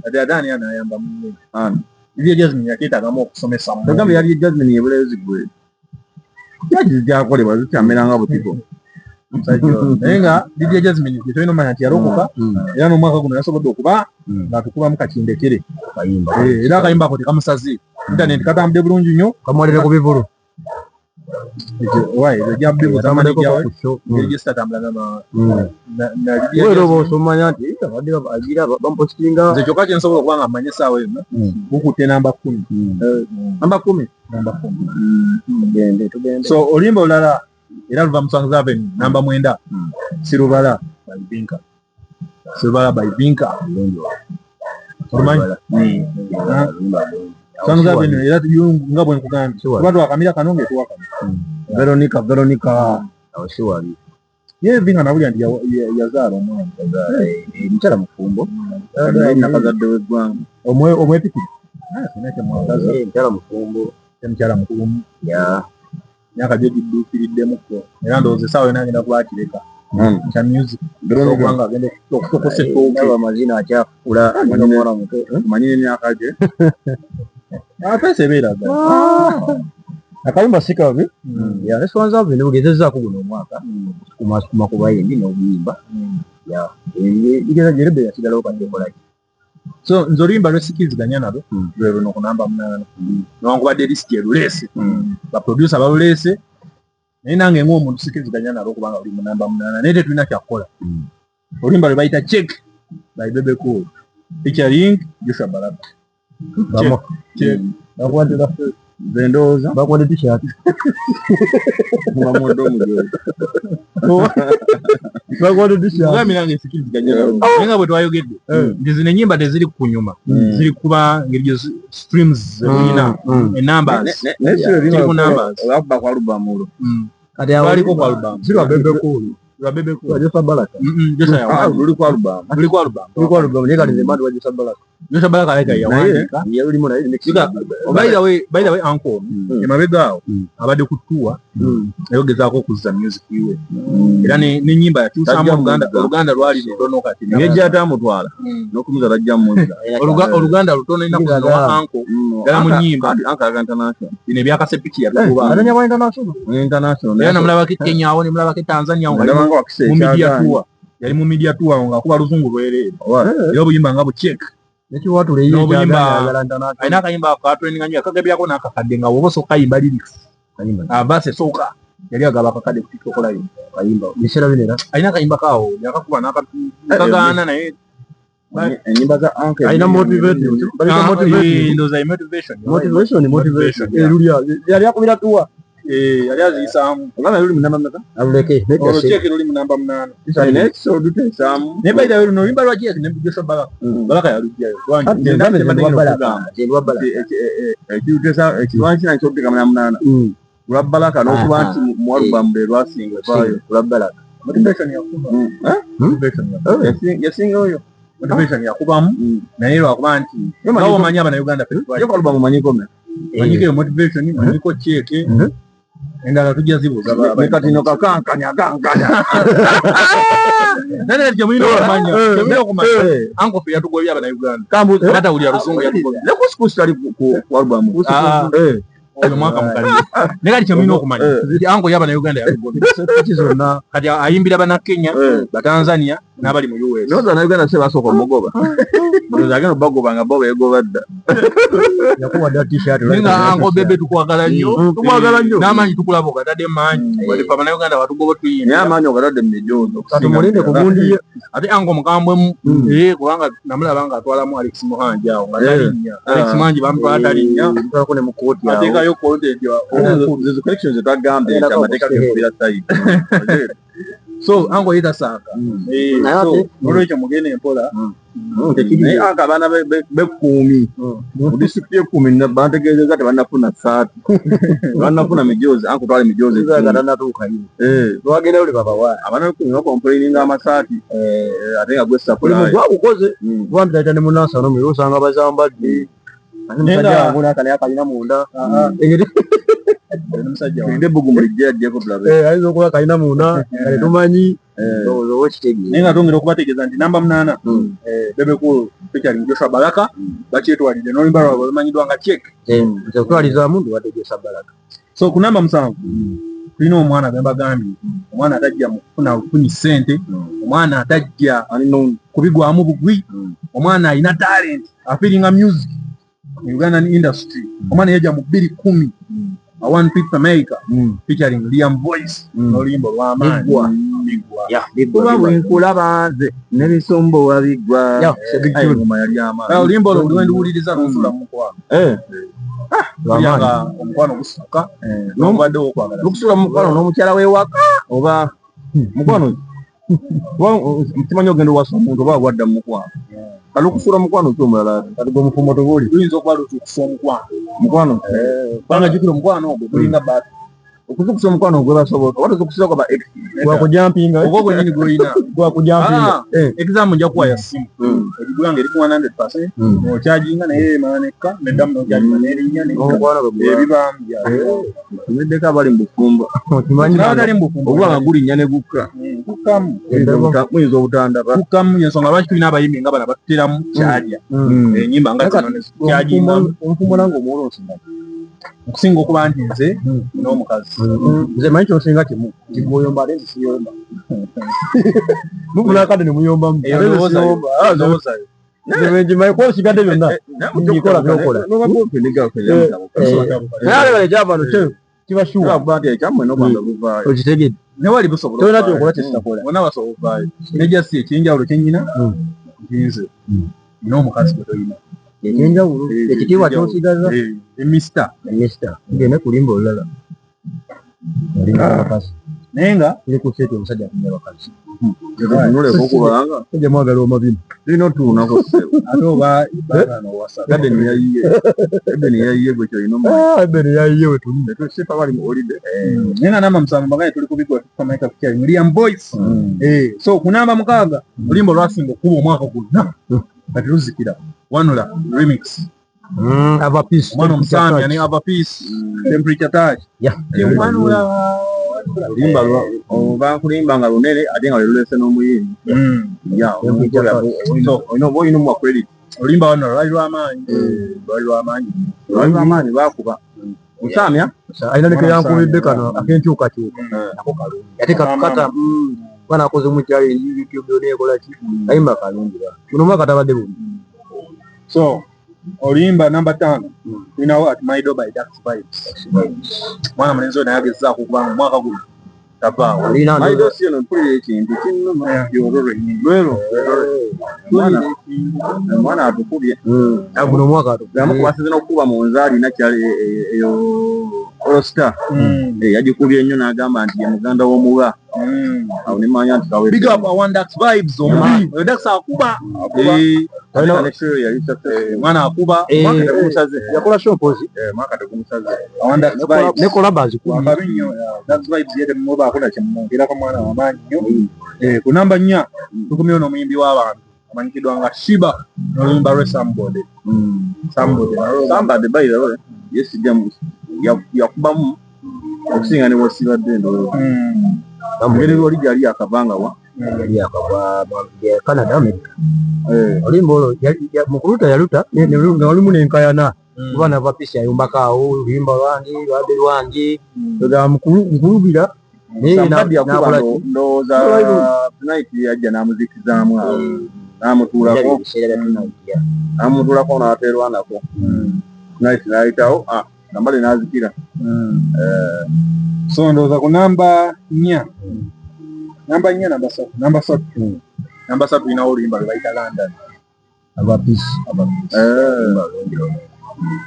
Ate adani anayamba munne. Ile Jasmine yakeetagamu okusomesa mu. Tugambe yali Jasmine yebulezi gwe. Kyaki kyakolebwa zikyameranga butiko. Naye nga Lydia Jasmine tulina omanya nti yalokoka era n'omwaka guno yasobodde okuba ng'atukubamu kakindekere era akayimba ako tekamusaze intaneti katambudde bulungi nnyo Kamwalire ku bivulu. nze kyokka kyensobola okuba nga mmanye essaawa yonna bukutte namba 10 namba 10 so oluyimba olulala era luva mu Songs Avenue namba 9 Sirubala by Binka. Sirubala by Binka. Songs Avenue era nga bwe nkugambye kuba twakamira kanonge tuwaka Veronica awasiwali. ye Binka nabulya nti yazaala omwana Mukyala mufumbo. Nakazadde w'eggwanga. omwepikiri sinake mwagaza Mukyala mufumbo. mukyala mukulumu Ya. myaka gyo gidduukiriddemukko era ndowooza essaawa yona agenda kuba akireka kya music okubanga agenda okutokosa ettooke amazina akyafula omwana muto. Manyi emyaka gye. apesa ebeeraga Akayimba si kabi. Ya ne Songs Avenue bugezezzaako guno omwaka. Kumasukuma kuba yendi n'obuyimba. Ya. Igeza jerebe yasigalawo kaddekola. so nze oluyimba lwesikiziganya nalo lwe luno ku namba 8 newankubadde lisiti eruleese baproducer baluleese naye nange ng'omuntu sikiziganya nalo okubanga luli mu namba 8 naye tetulina kyakukola oluyimba lwe bayita check by Bebe Cool featuring Joshua Baraka. Check. Vendooza. Bakwade t-shirt. Bakwade t-shirt. Mugambi nange sikiziganya nalo naye nga bwe twayogedde nti zino ennyimba teziri kunyuma ziri kuba ngeri streams zirina numbers ziri ku numbers olaba kwa alubamu Kati twaliko ku album Sirwa Bebe Cool. lwa Bebe Cool Joshua Baraka. Joshua yawandiika luli ku alubamu. luli ku album Kulikuwa alubamu naye kati nze mandi wa Joshua Baraka. Joshua Baraka aleka yawandiika Naye ulimu naye next. by the way uncle emabega awo abadde ku tour ayogezaako okuzza music yiwe era n'ennyimba yakyusaamu oluganda lwali lutono kati Yejja atamutwala n'okumuza tajja mmuza. oluganda lutono ina kuzza wa uncle ddala mu nnyimba Ankaga International. bino ebyakasepiki yatukuba Ananya wa international. International. era namulabako Kenya awo nemulabako Tanzania awo Ndabanga wakise mu media tour yali mu media tour awo ng'akuba luzungu lwereere era obuyimba nga bucheck Nekiwatule ye n'obuyimba international. alina akayimba katweninga nnyo akagabyako n'akakadde nga woba osooka kayimba lyrics avasi esooka yali agaba akakadde ku TikTok live Kayimba. Biseera binera. alina akayimba kaawo yakakuba n'akagaana naye ennyimba za Uncle. Alina motivation. ndowooza motivation Motivation. Lulya. Yali akubira tuwa. yali aziyisaamu Olaba luli mu namba mmeka? Aluleke. olwo check luli mu namba 8 Next odutesaamu. naye by the way luno oluyimba lwa check ne Joshua Baraka yalugjayo Ekiwansi kina ky'okuteeka mu namba 8. Lwa Baraka n'okuba nti mu alubamu lwe lwasinga vaayo. Lwa Baraka. motivation Yasinga oyo. yakubamu naye lwakuba nti nga omanyi Abannayuganda Yo ku alubamu manyiko me. manyiko eyo motivation manyiko check endala tujja zibuuza Nekatino kakankanya. naye kyemulina okumanya ankofe yatugobya Abannayuganda Kambuza. batawulira Luzungu yatugobya Ne kusikusi tali ku alubamu. oyo mwaka mukalire naye kati kyemulina okumanya nti anko y'Abannayuganda yatugobya zonna kati ayimbira Bannakenya Batanzania n'abali mu US Noza Abannayuganda se basooka omugoba. Ndowooza agenda obagoba nga bo beegoba dda. yakuwa dda t-shirt. naye nga anko Bebe tukwagala nnyo Tumwagala nnyo. n'amaanyi tukulaba ogatadde maanyi walife Abannayuganda batugoba Naye tuyimba amaanyi ogatadde mu mijoozo. Katumulinde ku gundi ye. ate anko mukambwemu kubanga namulaba nga atwalamu Alex Muhangi awo nga talinnya Alex Muhangi bamutwala talinnya Ntalako ne mu kooti awo. ateekayo content Ezo collections zetwagambye nti amateeka gekubira site. so ango yita sanga so olwekyo mugende empola naye anga abaana b'ekkuumi mu disitulikiti y'ekkuumi bantegeezezza tebannafuna saati tebannafuna mijoozi ankutwala emijoozi twagenda oli babawa abaana b'ekkuumi bakomplaininga amasaati ate nga gwesapulayi gwagukoze gwambitaita ne munansa nomuli osanga bazambadde musajja wangu nakanaye akalina munda inde bugumu lijja yaddeko ayinza okuba kalina munda kale tumanyi naye nga tongera okubategeeza nti namba 8 Bebe Cool featuring Joshua Baraka bakyetwalidde n'oluyimba lwabwe lumanyiddwa nga Check okutwaliza mundu wategeesa Baraka. So ku namba 7 tulina omwana bembagambye omwana atajja mu kufuna bufuni ssente omwana atajja kubigwamu bugwi omwana alina talent afiringa music in Ugandan industry omwana yajja mu 2010 One Piece America featuring Liam Voice n'oluyimba lw'amaanyi kuba bwenkulaba nze n'ebisombo wabigwa ngoma yali amaanyi oluyimba olwo buli wendiwuliriza n'osula mu mukwano nga omukwano gusuka n'obaddewo okwagala lukusula mu mukwano n'omukyala w'ewaka oba mukwano kimanyi ogenda owasa omuntu oba agwadda mu mukwano kale okusula mukwano kyomulala kati gwe mufumo tobuli tuyinza okuba lutukusa omukwano kubanga jjukira omukwano ogwo gulinga baatu okuzukusa omukwano gwe basobola oba tozukusa kwa ba ex gwakujampinga oba gwennyini gwolina gwakujampinga exam nja kuwa ya simu egigwanga eri ku 100% nokyajinga naye emaneka neddamu nokyajinga n'erinnya ebibambya tumeddeko abali mu bufumbo n'abatali mu bufumbo obuba nga gulinnya ne gukka muyinza obutandaba gukkamu yensonga lwaki tulina abayimbi nga bana batuteramu kyalya enyimba nga zino kyajinga omufumo nange omuwolo onsinga okusinga okuba nti nze n'omukazi nze manyi kyonsinga kimu kigwoyomba ate nze siyomba mubula akade ne muyombamu nze kwosigadde byonna nikola byokola naye ekyavano kyo kibashuwa okitegedde newali busobola tolina kyokola kyesitakola bonna basobola okuvaayo nejasi ekyenjawulo kyenyina ntinze n'omukazi gwe toyina ekyenjawulo ekitiibwa kyosigaza emista tugende kulimba olulala abakazi naye nga tuli ku seeti omusajja atumya abakazi okubanga ojja mwagala omabino tulina otuunako ate oba owasa edeni yayiye gwe kyolina ebene yayiye we tuli tusifa bali mu olide naye nga namba 7 mbagaye tuli kubigwa tukameka kukyali Liam Voice so ku namba 6 oluyimba olwasinga okuba omwaka gwonna kati luzikira Wanula remix ava peace omwana omusamya ne ava peace temperature touch Wanula olimba oba nga lunene ate nga lulese n'omuyimbi olina oba olina omuwa credit oluyimba Wanula lwali lw'amaanyi bakuba musamya alina ne keyankubidde kano akenkyukakyuka nako kalungi ate kakukata bana akoze mukyalo YouTube neekolaki ayimba kalungi muno mwaka tabadde bubi. So oluyimba namba 5 tulinawo at My Door by Dax Vibes mwana mulenzi oyo naye agezaako okubanga omwaka guno tavaawo maido si eno mpulira ekintu kinnuma lwero omwana atukubye guno omwaka atukubye kubasize n'okukuba mu nze alina kyali eyo All-Star yagikubye ennyo n'agamba nti ye muganda w'omuba awo ne manya nti kawe big up on Dax Vibes omubi oyo Dax akuba mwana akuba yakola showpozi mwaka tegumusaze on Dax Vibes ne collabs kuba nnyo Dax Vibes yede mmoba akola kyemumwongerako mwana w'amaanyi nnyo ku namba 4 tukumyewo n'omuyimbi w'abantu amanyikiddwa nga Shiba n'oluyimba lwe Somebody by the way yes yakubamu okusinga ne wasibadde ndowooza ngeri oli gyali yakavangawa yali yakava Canada America oluyimba olwo mukuluta yaluta nga walimu n'enkayana kuba nava pisi ayombako awo oluyimba lwange lwabbe lwange nga mukulubira ndowooza tonight yajja n'amuzikizaamu awo n'amutuulako n'ateerwanako tonight n'ayitawo nambale n'azikira so ndowooza ku namba 4 namba 3 tulinawo oluyimba lwe bayita London ava peace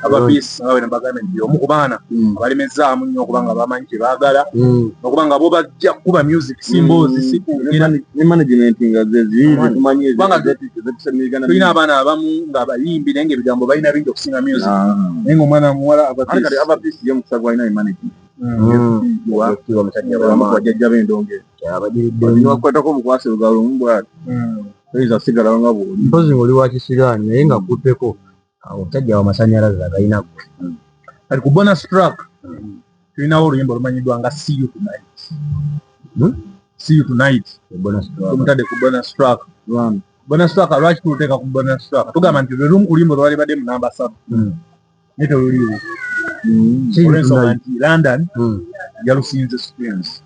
abapisi nga bwe bagambye nti omu ku baana abalemezaamu nnyo okuba nga bamanyi kye baagala okuba nga bo bajja kuba music simboozi ne management nga zezimanyi tulina abaana abamu nga bayimbi naye ng'ebigambo balina bingi okusinga music naye ng'omwana muwala abapisi ye mukisa gwalina management wajjajja b'endonge wakwatako omukwasi lugalo mubwati oyinza sigalawo nga bwoli mpozi oli wa kisiraani naye nga kutteko omusajja w'amasanyalaze agalina kati ku bonus track tulinawo oluyimba olumanyiddwa nga see you tonight tumutadde ku bonus track lwaki tuluteeka ku bonus track tugamba nti lwe lumu ku luyimba lwali badde mu namba 3 naye teluliwo olw'ensonga nti London yalusinze screens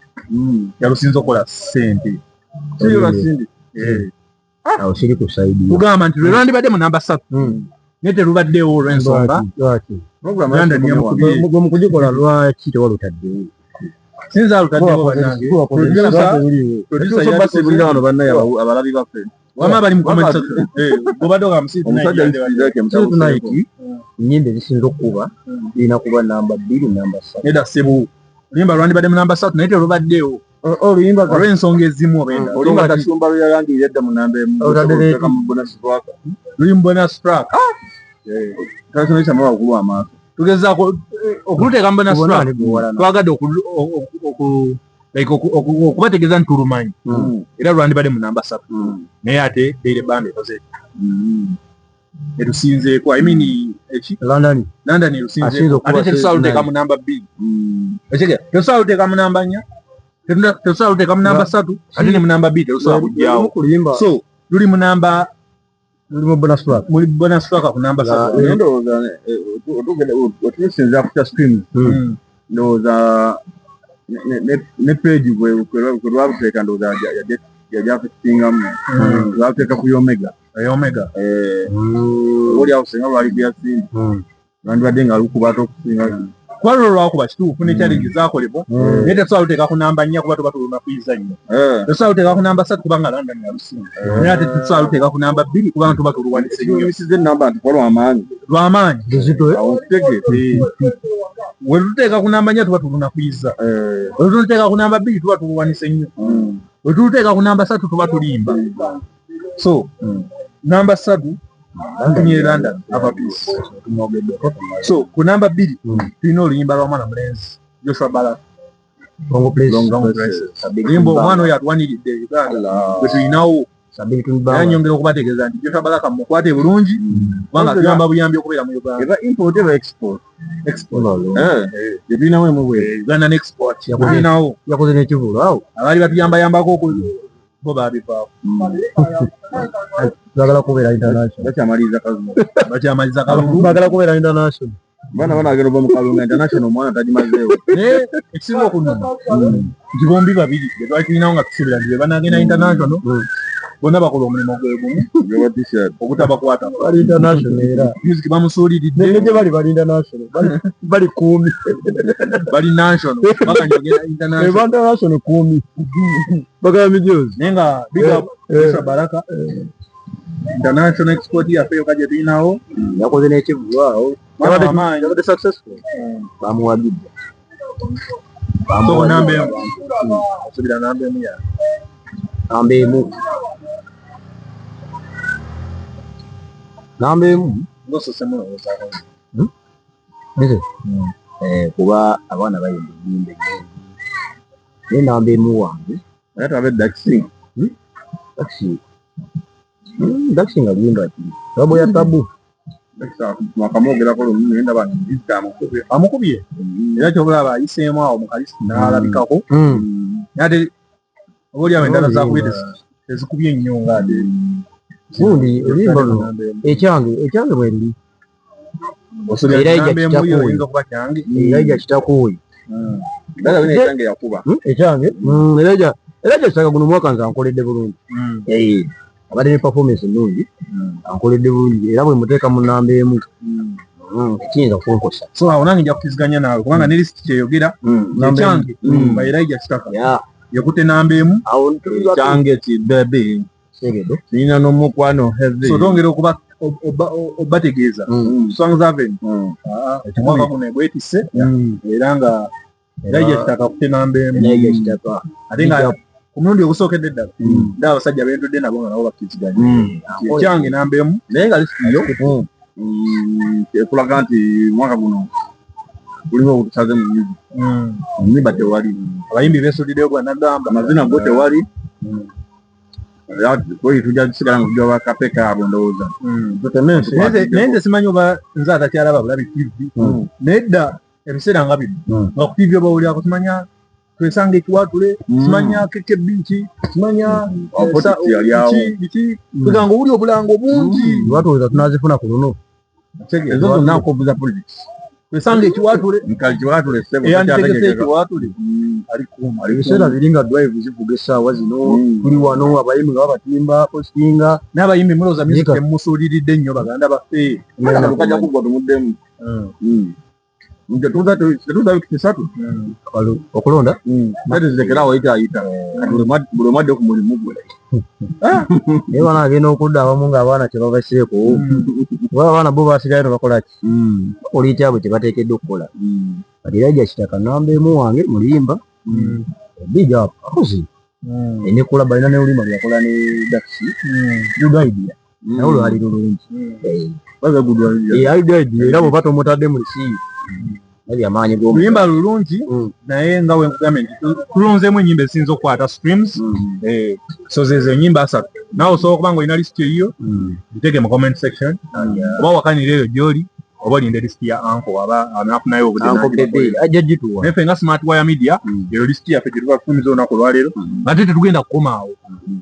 yalusinze okukola ssente awo kiri ku saidi tugamba nti lwe lwandibadde mu namba 3 naye terubaddewo olw'ensonga London yamukubye gwe mu kugikola lwaki tewalutaddewo sinza alutaddewo bannange basibulira wano bannaye abalabi baffe wama bali mu comment bw'obadde tonight ennyimba ezisinza okuba zirina kuba namba 2 namba 3 nedda sebu oluyimba lwandibadde mu namba 3 naye terubaddewo oluyimba olw'ensonga ezimu obenda oluyimba kasumba luyalangirira edda mu namba luli mu bonus track tasoneshamu wakulu amaaso tugezaako okuluteeka mu bonus track twagadde okubategeeza nti tulumanyi era lwandibadde mu namba 3 naye ate Daily Band ekoze etusinzeeko London erusinzeeko ate tetusobola luteeka mu namba 2 tetusobola luteeka mu namba 4 tetusobola luteeka mu namba 3 ate ne mu namba 2 tetusobola kujjaawo so luli mu namba mulimu bonus track ku namba 3 ndowooza otusinzira ku kya screen ndowooza ne page kwe lwaluteeka ndowooza yajafitingamu lwaluteeka ku Omega oli awo singa lwali kuyasimbi lwandibadde nga lukubata okusinga kuba lwo lwakuba kituufu ne challenge zaakolebwa naye tetusobola luteeka ku namba 4 kuba tuba tulunakuyiza nnyo tetusobola luteeka ku namba 3 kubanga London yalusinga naye ate tetusobola luteeka ku namba 2 kubanga tuba tuluwanise nnyo misize enamba nti kwa lwamaanyi we luteeka ku namba 4 tuba tulunakuyiza we tuluteeka ku namba 2 tuba tuluwanise nnyo we tuluteeka ku namba 3 tuba tulimba so namba 3 ntumye London abapisi so ku namba 2 tulina oluyimba lwa mwana mulenzi Joshua Baraka limbo omwana oyo atuwaniridde Uganda bwe tulinawo era nyongera okubategeeza nti Joshua Baraka mukwate bulungi kubanga tuyamba buyambi okubeera mu Uganda tulinawo Uganda n'export tulinawo yakoze n'ekivulo awo abaali batuyambayambako bo baabivaawo bagala kubeera international bakyamaliza kalungu bagala kubeera international baana banagenda ova mu kalunga international omwana tagimazeewo naye ekisinga okunuma nti bombi babiri be twali tulinawo nga tusuubira nti be banagenda international bonna bakola omulimu gwe gumu ogutabakwata bali international era music bamusuuliridde negye bali international bali kuumi bali national bakanyogera international kuumi bagala mijozi naye nga biga Joshua Baraka international export yaffe yokka gye tulinawo yakoze n'ekivulo awo yabadde successful bamuwagidde so namba emu asubira namba emu ya namba emu ngososemu kuba abaana bayimba enyimba naye namba emu wange naye tabe Daxi nga luyimba ki sabo ya tabu mwakamwogerako lumu naye ndaba amukubye era kyobulaba ayiseemu awo mukalisi n'alabikako ate obaoliawo endala zakubye tezikubye nnyo ngaate gundi oluyimba luno ekyange bwe luli era kitakuuyi ekyange era jakitaka guno mwaka nze ankoledde bulungi abadde ne performance ennungi ankoledde bulungi era bwe muteeka mu namba emu kiyinza kunkosa so awo nange nja kukiziganya naawe kubanga ne lisiti kyeyogera ekyange bairayi jakitaka yakutte namba emu ekyange kibebe segedo nina n'omukwano heavy so tongera okuba obategeeza songs haven omwaka guno egwetisse era nga naye kitaka kutenamba emu ate nga ku mulundi ogusookedde ddala ndaba abasajja bentudde nabo nga nabo bakkiriziganya ekyange namba emu naye nga lisiyo ekulaga nti mwaka guno kuliwo obutusaze mu nyimba tewali abayimbi beesuddireyo bwanagamba amazina go tewali kweli tujja tusigala nga tujja bakapeka abo ndowooza naye nze simanyi oba nze atakyalaba bulabi tv naye dda ebiseera nga bino nga ku tv obawulirako simanya twesanga ekiwatule simanya kekebiiki simanya biki tuganga owuli obulango bungi watuleza tunazifuna ku luno ezo zonna nkobuza politics twesanga ekiwatule ekiwatule eyanditegese ekiwatule ebiseera biri nga drive zivuga essaawa zino tuli wano abayimbi nga babatimba postinga n'abayimbi mulowooza music emusuuliridde nnyo baganda baffe kajja kugwa tumuddemu tetuza wiki 3 okulonda zirekerawo ayitaayita buli omwadde ku mulimu gwe naye baana agenda okudda abamu ng'abaana kyebabaseeko oba abaana bo basigaye nobakola ki bakola ekyabwe kyebateekeddwa okukola kati Elijah Kitaka namba emu wange mulimba big up akozi enekula balina neolima lyakola ne daxi lugaidya naye olwali lulungi aidaidi era bwoba tomutadde mu lisiiyo nali amaanyi luyimba lulungi naye nga wenkugambye nti tulonzeemu ennyimba ezisinza okukwata streams so zezo ennyimba 3 nawe osobola okuba nga olina lisiti eyiyo gitege mu comment section oba wakanira eyo gyoli oba olinde lisiti ya anko aba anafunayo obuddenajja naffe nga Smart Wire Media eyo lisiti yaffe gyetuba tutumiza olunaku olwaleero ate tetugenda kukomaawo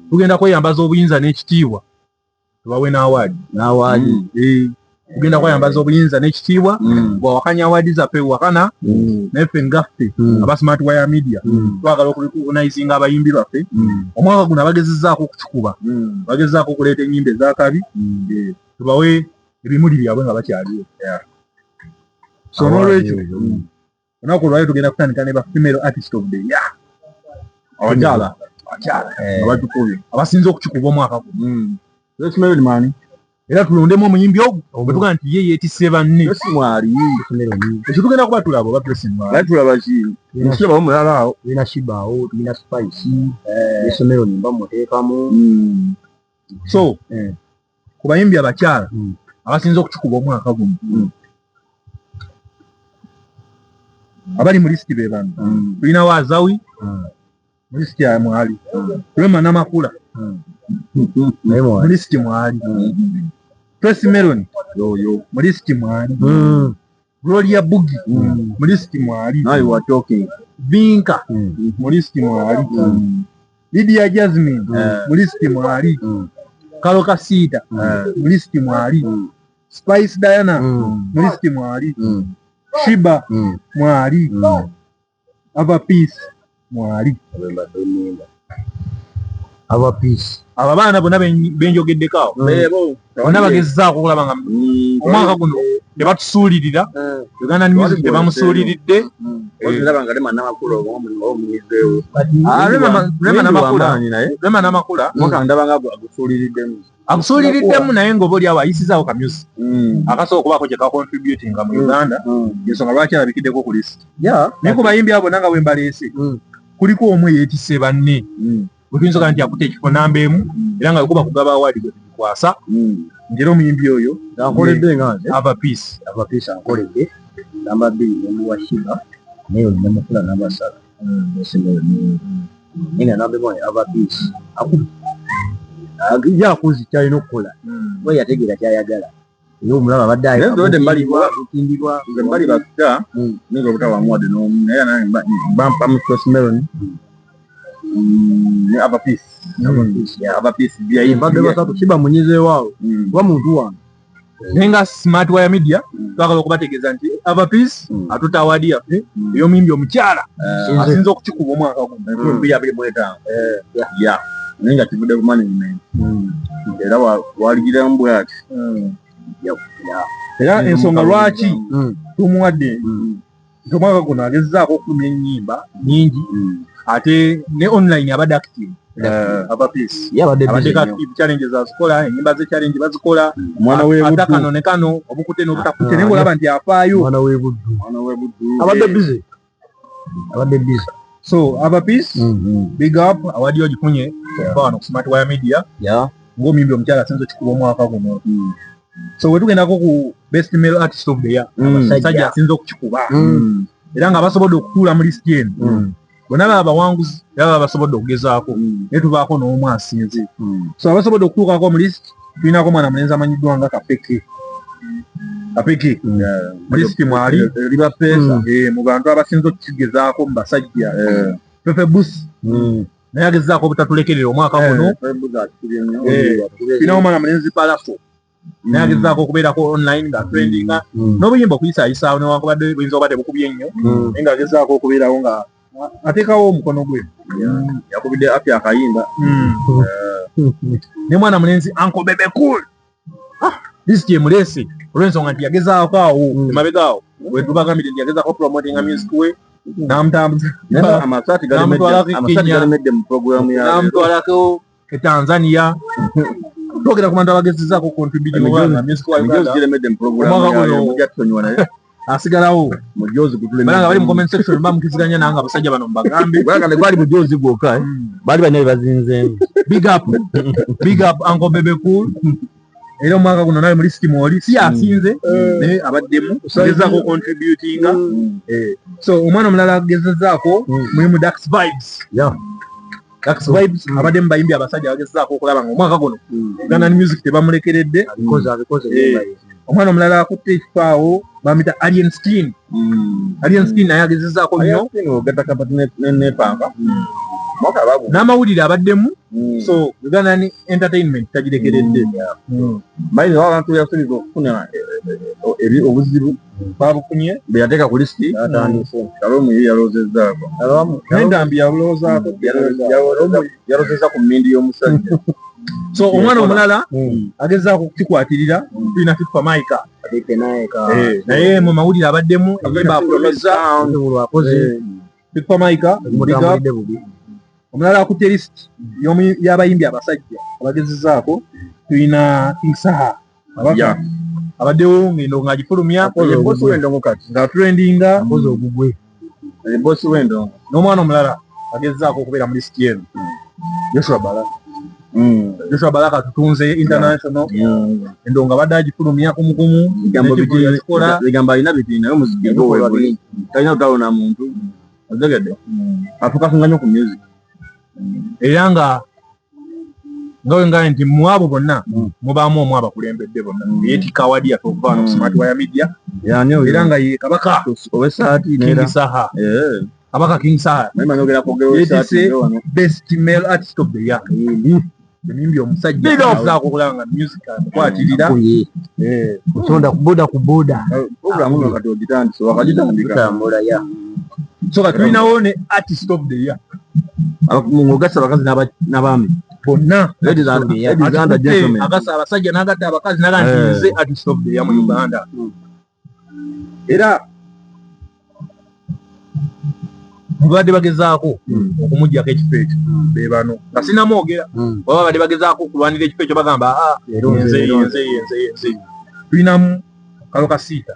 tugenda kweyambaza obuyinza n'ekitiibwa tubawe n'awaadi tugenda kweyambaza obuyinza n'ekitiibwa bwawakanya awaadi zaffe wakana naffe ngaffe aba Smart Wire Media twagala okurecognizinga abayimbi baffe omwaka guno abagezezzaako okukikuba bagezezzaako okuleeta ennyimba ez'akabi tubawe ebimuli byabwe nga bakyaliwo so n'olwekyo olunaku olwaleero tugenda kutandika ne ba female artist of the year abakyala abatukubye abasinze okukikuba omwaka guno era tulondemu omuyimbi ogwo bwe tugaa nti ye yeetisse banne ekyo tugenda kuba tulaba oba tulaba mulala awo tulina shibaawo tulina spice esomero nimba muteekamu so ku bayimbi abakyala abasinze okukikuba omwaka guno abali mu lisiti be bano tulina Waazawi mu lisiti ya mwali Rema Namakula mu lisiti mwali Tracy Melon mu lisiti mwali Gloria Bugi mu lisiti mwali Vinka mu lisiti mwali Lydia Jasmine mu lisiti mwali Kalo Kasita mu lisiti mwali Spice Diana mu lisiti mwali Shiba mwali Ava Peace mwali Ava Peace abo abaana bonna benjogeddeko bonna bagezzaako okulaba nga omwaka guno tebatusuulirira Uganda Music tebamusuuliridde Rema Namakula agusuuliriddemu naye ng'oba oli awo ayisizaawo kamyusi akasobola okubaako gye kacontributinga mu Uganda ensonga lwaki alabikiddeko ku lisiti naye ku bayimbi abo bonna nga bwe mbaleese kuliko omu yeetisse banne bwetuyinza nti akuta ekifo namba emu era nga wekuba kugaba awaadi gwe tugikwasa njera omuyimbi oyo ankoledde nga nze Ava Peace ankoledde namba 2 nemuwa Shiba naye olina mukula namba 3 naye namba 1 Ava Peace akujja akuzi kyalina okukola we yategeera kyayagala era omulaba abadde ayokindibwa nze mbali bakita neza obutawamuwadde n'omu naye nange bampamu Tracy Melon Ava Peace mbadde basatu Shiba munyizeewaawo kuba muntu wange naye nga Smart Wire Media twagala okubategeeza nti Ava Peace atuta awaadi yaffe ey'omuyimbi omukyala asinze okukikuba omwaka guno 2025 naye nga kivudde ku management era waligiramu bwati era ensonga lwaki tumuwadde nti omwaka guno agezzaako okulumya ennyimba nyingi ate ne online abadde active Abapeace abadde active challenges azikola enyimba ze challenge bazikola mwana we ata kano ne kano obukute n'obutakute ne ngolaba nti afaayo mwana we buddu abadde busy so Abapeace big up awadi ogifunye okuva wano ku Smart Wire Media ng'omuyimbi omukyala asinze okikuba omwaka guno so wetugendako ku best male artist of the year abasajja asinze okukikuba era nga basobodde okutuula mu list eno bonna baba bawanguzi era baba basobodde okugezaako naye tubaako n'omu asinze so abasobodde okutuukako mu list tulinako mwana mulenzi amanyiddwa nga Kapeke mu list mwali liba pesa mu bantu abasinze okukigezaako mu basajja Pepe Busi naye agezaako obutatulekerera omwaka guno tulinawo mwana mulenzi Palaso naye agezaako okubeerako online nga trendinga n'obuyimba okuyisaayisaawo newankubadde buyinza oba tebukubye ennyo naye ng'agezaako okubeerawo nga ateekawo omukono gwe yakubidde apya akayimba ne mwana mulenzi Uncle Bebe Cool disiti emuleese olw'ensonga nti yagezaako awo emabegaawo wetubagambire nti yagezaako promotinga music we namutwalako e Tanzania twogera ku bantu abagezezaako contributing omwaka guno asigalawo bala nga bali mu comment section bamukiziganya nanga abasajja bano mubagambe gwali mujozi gwokka bali bane bazinzeemu big up Uncle Bebe Cool era omwaka guno nawe muri stimoli si asinze naye abaddemu agezaako contributinga so omwana omulala agezezaako mulimu Dax Vibes abadde mu bayimbi abasajja abagezezaako okulaba nga omwaka guno Uganda music tebamulekeredde omwana omulala akutte ekifaawo bamita Alien Skin naye agezezaako nnyo n'amawulire abaddemu so Uganda Entertainment tagirekeredde bayinza abantu yasinze okufuna obuzibu babufunye beyateeka ku lisiti kalomu yaloozezaako nendambi yaloozaako yaloozeza ku mmindi y'omusajja so omwana omulala agezaako okukikwatirira tulina Fifa Maika naye mu mawulire abaddemu ebaapromesa Fifa Maika omulala akutte list y'abayimbi abasajja abagezezaako tulina King Saha abaddewo ngendo ng'agifulumya nga trendinga bosi w'endongo n'omwana omulala agezezaako okubeera mu list eno Joshua Baraka tutunze international endonga badde agifulumya kumukumu ligamba alina biti naye omuziki talina kutawona muntu otegedde afukasinga nnyo ku music era nga wengaye nti mu abo bonna mubaamu omu abakulembedde bonna yeetikka awadi yaffe okuva wano ku Smart Wire Media era nga ye kabaka ow'essaati King Saha kabaka King Saha yeetise best male artist of the year emimbi omusajja azaako okulaba nga music amukwatirira kutonda kuboda programu eno kati ogitandise wakagitandika so ka tulinawo ne artist of the year ng'ogasa abakazi n'abaami bonna agasa abasajja n'agatta abakazi naga nti artist of the year mu Uganda era babadde bagezaako okumugyako ekifo ekyo be bano nga sinamwogera baba badde bagezaako okulwanira ekifo ekyo bagamba yenze tulinamu Kaloka Siita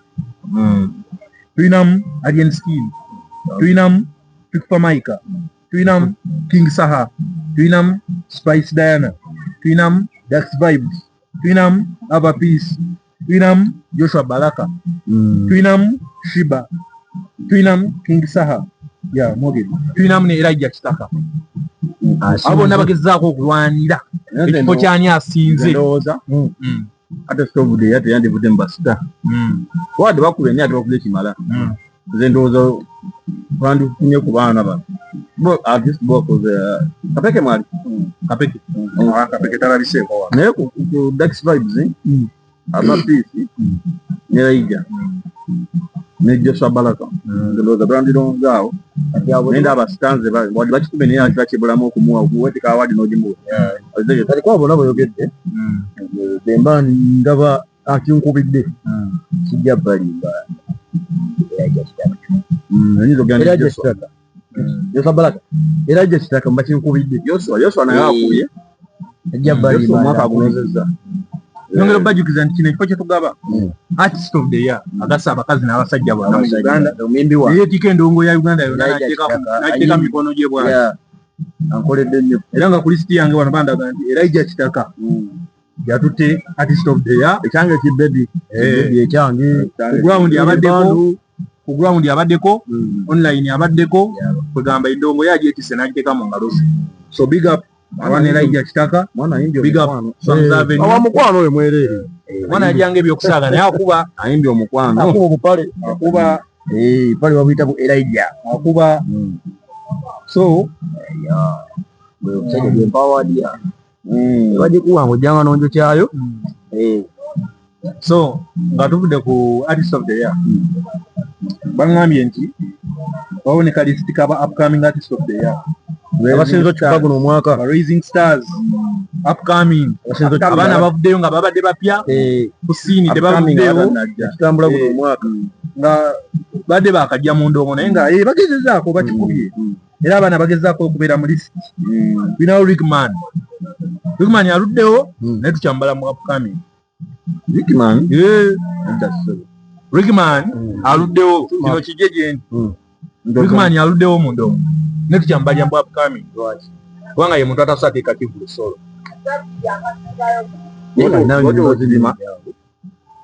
tulinamu Alien Skin tulinamu Fifa Maika tulinamu King Saha tulinamu Spice Diana tulinamu Dax Vibes tulinamu Abapeace tulinamu Joshua Baraka tulinamu Shiba tulinamu King Saha tulinamu ne Elijah Kitaka abo bonna bagezaako okulwanira ekifo kyani asinze ate stovude yate yandivudde mu basita wadde bakula ennyo ate bakula ekimala nze ndowooza twandifunye ku baana bano artist bokoze Kapeke mwali Kapeke talaliseeko wa naye ku Dax Vibes Abapeace ne Elijah ne Joshua Baraka ndowooza brandirongaawo nenda abasitanze wadde bakikume naye bakibulamu okumuwa wetika awadi n'ogimuwa alikuwa bonna boyogedde bemba ndaba akinkubidde kijja balimba Joshua Baraka Elijah Kitaka mbakinkubidde Joshua naye akuye ajja bali mwaka agunozezza Nyongera bajukiza nti kino ekifo kye tugaba artist of the year agasa abakazi n'abasajja bonna mu Uganda omimbi wa yeetika endongo ya Uganda yonna n'ateeka mikono gye bwana ankoledde nnyo era nga ku listi yange wano bandaga nti Elijah Kitaka yatutte artist of the year ekyange kibedi ekyange ku ground yabaddeko online yabaddeko kwegamba endongo yagyetise n'agiteeka mu ngalo ze so big up abaana Elijah Kitaka mwana yimbi big up Avenue awamukwano we mwerere mwana ajanga ebyokusaaga naye akuba ayimbi omukwano akuba obupale akuba pale wabuyita bu Elijah akuba so omusajja empowered ya bagikuwanga ojjanga nonjo kyayo so nga tuvudde ku artist of the year baŋŋambye nti waboneka lisiti kaba upcoming artist of the year abasinza okufa guno omwaka Rising Stars upcoming abaana bavuddeyo nga babadde bapya ku siini tebavuddeyo kitambula guno omwaka nga badde bakajja mu ndongo naye nga bagezezaako bakikubye era abaana bagezaako okubeera mu lisiti binawo Rickman aluddewo naye tukyambala mu upcoming Rickman aluddewo kino kijje gye nti Rickman aluddewo mu ndongo naye tukyambalya mu upcoming kubanga ye muntu atasobola teeka kivulu solo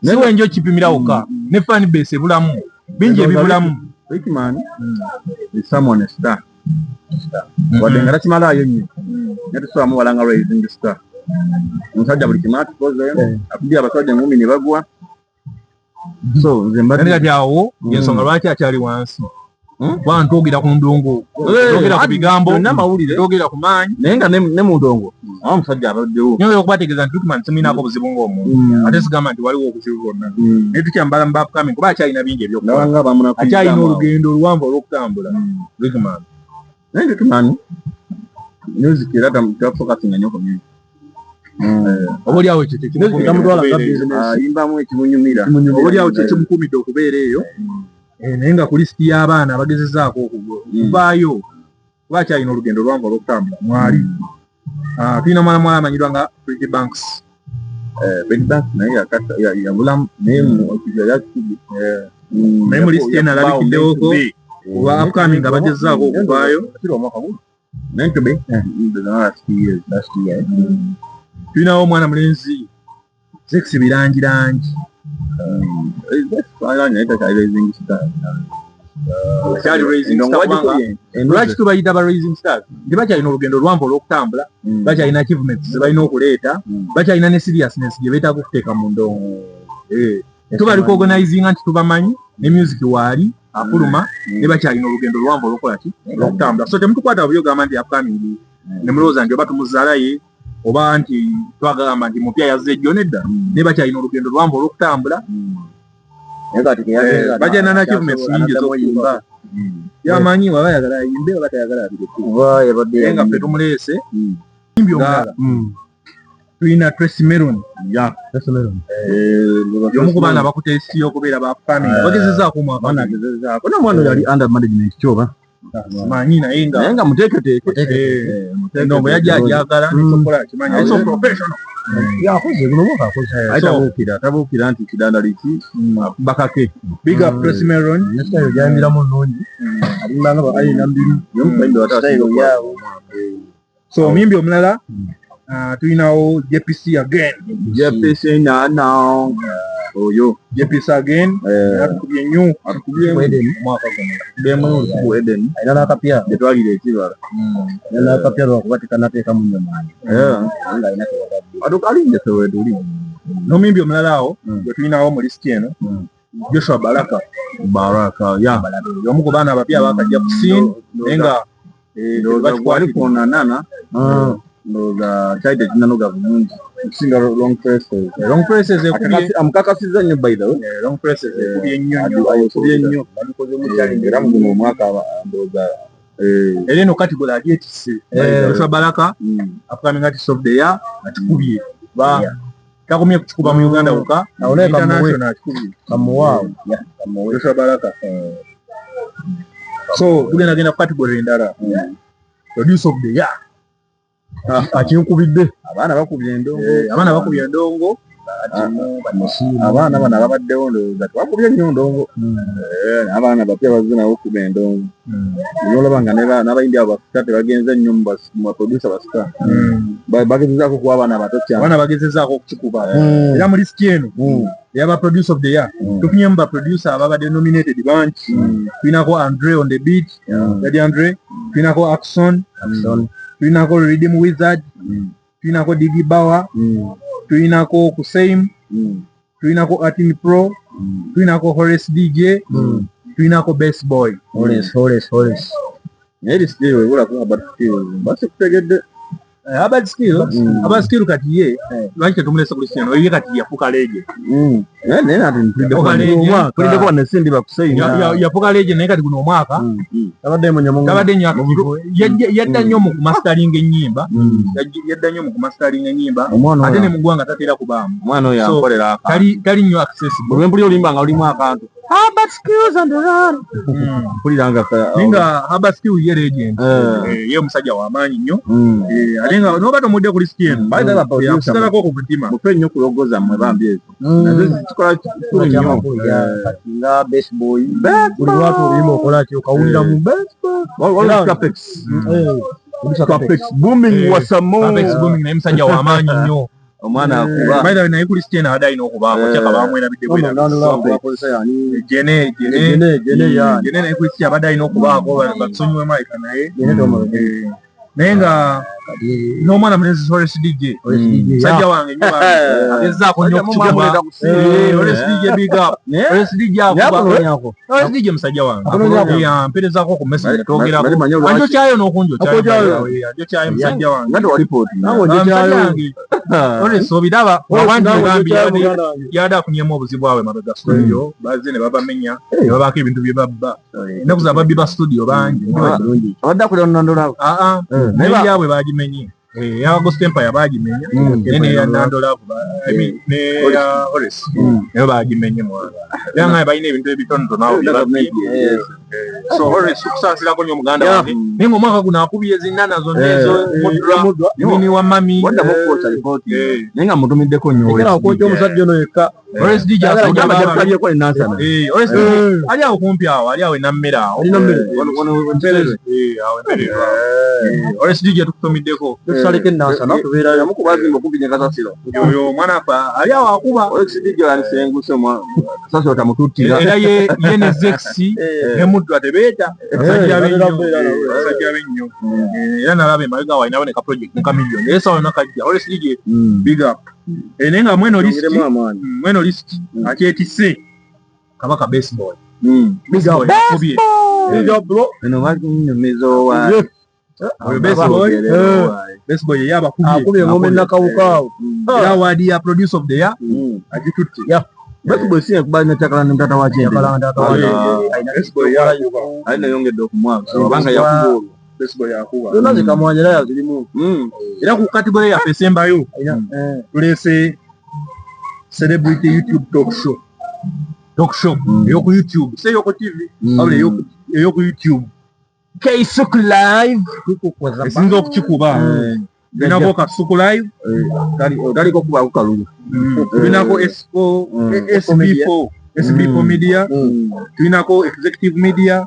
siwe njo kipimirawoka ne fan base ebulamu bingi ebibulamu Rickman is someone star wadde nga takimalayo nnyo naye tusobola muwalanga Rising Star omusajja buli kimu akikoze akubye abasajja 10 ne bagwa so nze mbadde kati awo yensonga lwaki akyali wansi kuba ntwogera ku ndongo twogera ku bigambo twogera ku maanyi naye nga ne mu ndongo awo omusajja abaddewo nyongera okubategeeza nti Rickman simulinako obuzibu ng'omuntu ate sigamba nti waliwo obuzibu bwonna naye tukyambala mu upcoming kuba akyalina bingi ebyokukola akyalina olugendo oluwanvu olw'okutambula Rickman naye Rickman music era tafokasinga nnyo ku music obaoliawo ekyo ayimbamu ekimunyumira obaoliawo kye kimukumidde okubeera eyo naye nga ku lisiti y'abaana bagezezaako okuvaayo kuba akyalina olugendo lwanvu olw'okutambula mwali tulina mwana mwala amanyirwa nga Pretty Banks naye yabulamu naye naye mu lisiti ena alabikiddewoko kuba upcoming abagezezaako okuvaayo tulinawo omwana mulenzi sexy birangirangi lwaki tubayita ba Rising Stars nti bakyalina olugendo oluwanvu olw'okutambula bakyalina achievements ze balina okuleeta bakyalina ne seriousness gye beetaaga okuteeka mu ndongo tubaliko organizinga nti tubamanyi ne music waali afuluma ne bakyalina olugendo oluwanvu olw'okukola ki olw'okutambula so temutukwata byogamba nti upcoming ne mulowooza nti oba tumuzaalaye oba nti twagamba nti mupya yazze ejjo nedda ne bakyalina olugendo luwanvu olw'okutambula bakyalina na achievements nyingi ez'okuyimba yamanyi waba ayagala ayimbe oba tayagala abireke nga ffe tumuleese yimbi omulala tulina Tracy Melon y'omu ku baana bakutesiyo okubeera ba upcoming bagezezaako omwaka nomwana yali under management kyoba manyi naye nga muteeketeeke ndongo yajja agyagala nesokola kimanya so professional yakoze guno mwaka akoze atabuukira nti kidandaliki bakake big up Tracy Melon nesitayo gyayambiramu nnungi alimbanga alina mbiri yomukaimbe sitayo yaabo so omuyimbi omulala tulinawo JPC again oyo JPC again atukubye nnyo mwaka guno Eden alina n'akapya gyetwalira ekibala alina n'akapya lwakuba tekanateekamu nnyo maanyi nga alina alinje sewetuli n'omuyimbi omulala awo gwe tulinawo mu lisiti eno Joshua Baraka y'omu ku baana abapya bakajja ku scene naye nga bakikwalikonanana ndoga chaide kinanoga bulungi kusinga long presses amukakasiza nnyo by the way long presses ekubye nnyo balikoze mu challenge era mu mwaka ndoga era eno category agyetisse Joshua Baraka upcoming artist of the year atikubye takomye kukikuba mu Uganda wokka international atikubye kamuwaawo Joshua Baraka So tugenda ku category endala. Producer of the year. Akinkubidde. Abaana bakubye endongo. Abaana bakubye endongo. Abaana bano ababaddewo ndowooza twakubye nnyo ndongo. Abaana bapya bazina okuba endongo. Olaba nga n'abayimbi abo basika tebagenze nnyo mu baproducer basika. Bagezezaako kuba abaana bato cyane. Abaana bagezezaako okukikuba. Era mu lisiti eno yaba producer of the year. Tufunyemu ba producer ababadde nominated bangi. Tulinako Andre on the beat. Yadi Andre. Tulinako Axon. Tulinako Rhythm Wizard. Tulinako Digi Bawa. Tulinako Kuseim. Tulinako Atini Pro. Tulinako Horace DJ. Tulinako Best Boy. Horace. Naye skill webula kuba bad skill. Basi kutegedde. Abad skill kati ye lwaki tumulesa ku lisiti eno ye kati yafuka leje. Naye nati mpulidde ko banesindi bakuseima. Yafuka leje naye kati guno omwaka tabadde munyamungu. Tabadde nnyo yadda nnyo mu kumastering ennyimba. Yadda nnyo mu kumastering ennyimba. Ate ne mu ggwanga tatera kubaamu. Omwana oyo ankolera aka. Tali nnyo accessible. Bwe mpulira olimba nga olimu akantu. Abad skills on the run. Mpulira nga ninga Abad skills ye legend. Ye musajja wa maanyi nnyo. Ate nga noba tomudde ku lisiti eno. Yakusalako ku mutima. Mufe nnyo kulogoza mmwe bambi ezo. Kikola kikulu nnyo. Nga Best Boy. Buli watu olimo okola ki okawulira mu Best Boy. Capex. Capex booming wasamo. Capex booming naye musajja wa maanyi nnyo. Omwana akuba. Maida naye ku lisiti eno abadde alina okubaako kyaka bamwerabidde Jene naye ku lisiti abadde alina okubaako batusonyiwe Maika naye. Naye nga n'omwana munezi Horace DJ musajja wange nnyo agezaako nnyo okukikuba. Horace DJ big up. Horace DJ akuba. Horace DJ musajja wange amperezaako ku message netwogerako. Anjo kyayo n'okunjokyayo. Anjo kyayo musajja wange. Nga tewalipooti. Horace obiraba wawandi ogambi yadde afunyemu obuzibu bwabwe mabega studio bazze ne babamenya ne babaako ebintu bye babba. Ennaku za babbi ba studio bangi. Abadde akulira Nandolabo. Naye byabwe bagimenye. Ya Ghost Empire bagimenya. Ne ya Nandolabo ne ya Horace. Ne bagimenye mwana. Yanga balina ebintu ebitonotono awo byabamenye. So Horace okusansirako nnyo muganda wange. Naye ng'omwaka guno akubye ezinana zonna ezo mudra. Mini wa mami. Wadda mukoota lipooti. Naye nga mutumiddeko nnyo. Ekera okwojja omusajja ono yekka. Horace DJ agamba jakaliyeko enansana. Horace DJ ali awo kumpi awo ali awo enammera awo. Wano empeerere. Awo empeerere. Horace DJ tukutumiddeko. Tusaleko enansana tubeera yamukuba azimba okumpi ne Kasasiro. Oyo mwana afa ali awo akuba. Horace DJ yanisenguse Kasasiro tamututtira. Era ye ne Zexi ne Mudra tebeeta. Basajja b'ennyo. Era nalaba emabega wawe naboneka project nka million. Naye sawa nakajja Horace DJ big up. Naye nga mweno listi akyetisse Kabaka Best Boy. Best Boy. Eno bakinyumizo wa. Best Boy yaba akubye ngome nakawukaawo. Era award ya producer of the year agitutte. Best Boy si yakubali na Chakala ne mtata wa Chende. Best Boy yakuba. Alina yongedde okumwaka. Banga yakuba. Best Boy yakuba. Zonna zikamwanyira yazirimu. Era ku category yaffe esembayo tuleese Celebrity YouTube Talk Show eyoku YouTube si ey'oku TV wabula eyoku YouTube K-Sook Live esinza okukikuba tulinako Kasuku Live taliko kubaako kalulu tulinako SB4 Media tulinako Executive Media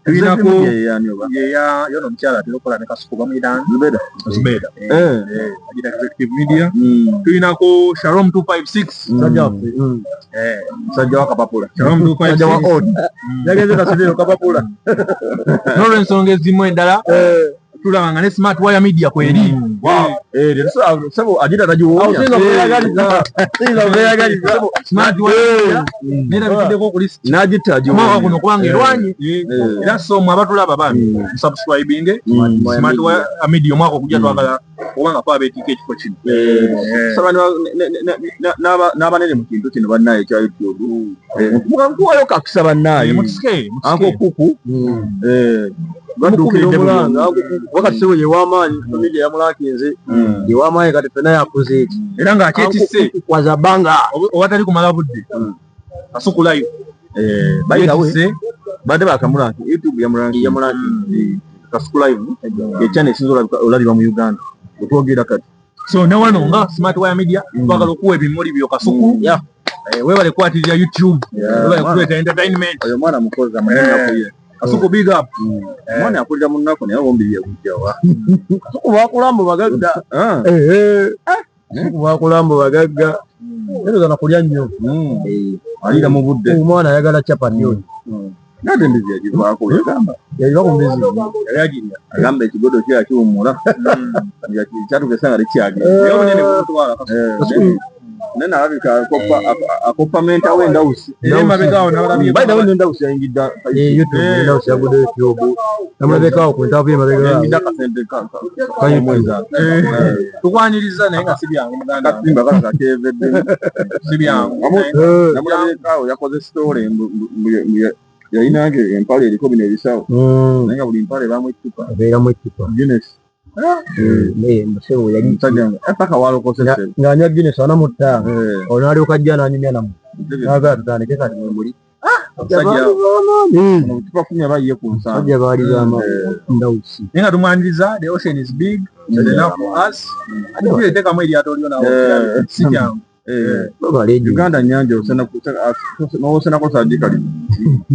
tulinako yono omukyala atera okukola ne Kasuku bamuyita Zubeda agita Executive Media tulinako Shalom 256 musajja wa Kapapula Shalom 256 yageze kasubiro Kapapula n'olw'ensonga ezimu endala tulaba nga ne Smart Wire Media kweri sebo agita tajiwonya Smart Wire nerabitiddeko ku list n'agitajiwonya kuno kubanga erwanyi era somu abatulaba bami subscribing Smart Wire Media omwaka ogujja twagala kubanga fa abeetika ekifo kino n'abanene mu kintu kino bannaye ekya YouTube nkuwayo kakisa bannaye anko kuku badukira omulanga wakati sebo yewamaanyi family yamulakinze yewamaanyi kati fena yakoze eki era ng'akyetisse kwaza banga owatali kumala budde Kasuku Live by the way badde bakamula YouTube ya mulangi kasukula live channel sinzo olaliba mu Uganda otwogera kati so ne wano nga Smart Wire Media twagala okuwa ebimuli byo kasuku webale kwatirira YouTube webale kuleta entertainment oyo mwana mukozi amanya kuye kasuku big up mwana akulira munnako naye bombi byekujjawa kasuku bakulambo bagagga kasuku bakulambo bagagga era na kulya nnyo alira mu budde omwana ayagala chapati oyo nade mbizi yagivaako yagamba yagiva ku mbizi yagiria agamba ekigodo kye yakiwummula kyatugesa nga tekyagenda naye obunene bukutwala nene alabika akopamenta w'endawusi mabegaawo nabalabye bayidawo n'endawusi yayingidda endawusi yagudde YouTube namulabekaawo ku ntaavu yemabega yayingidda akasente kayimweza tukwaniriza naye nga si byangu muganda kasimba kasa kevedde si byangu namulabekaawo yakoze story yayinange empale eriko bino ebisawo naye nga buli mpale bamu ekicupa abeeramu ekicupa Guinness musebo yali musajja paka walokose ng'anywa Guinness ana mu ttaano ono alyoka ajja n'anyumya namu naagala tutandike kati mwemuli tupa kumi abayiye ku nsanvu sajja baali ndawusi naye nga tumwaniriza the ocean is big so the enough for us ate tuletekamu eryato lyo nawo si kyangu Uganda nyanja nowosenako sadika lino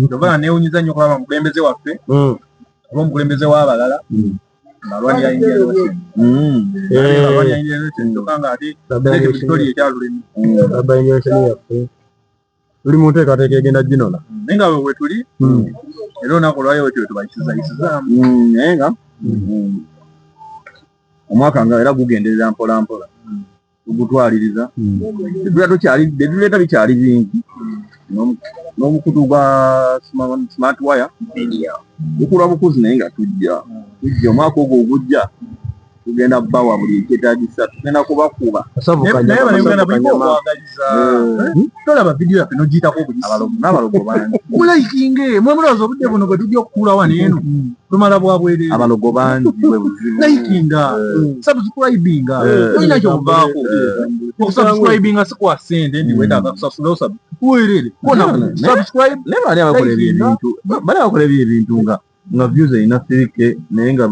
tobala neewunyiza nnyo kulaba mukulembeze waffe oba omukulembeze w'abalala alwanira Indian Ocean tokanga ate Victoria ekyalulimi yaffe tuli mu nteekateeka egenda ginola naye nga we tuli era olunaku olwayo wetyo tubayisizayisizaamu naye nga omwaka nga era gugenderera mpola mpola tugutwaliriza tuleeta bikyali bingi n'omukutu gwa Smart Wire bukulwa bukuzi naye nga tujja omwaka ogwo ogujja tugenda bawa buli kyetaagisa tugenda kubakuba naye banauganda bulina okwagaliza tolaba vidiyo yaffe nogiyitako n'abalogo bangi mulaikinge mwe mulowooza obudde buno bwe tujja okutuula wano eno tumala bwabwerere abalogo bangi bwe buzibu laikinga subscribinga olina kyovaako okusubscribinga si kwa ssente ndi wetaaga kusasula weerere subscribe naye bali abakola ebintu nga views erina 3K naye nga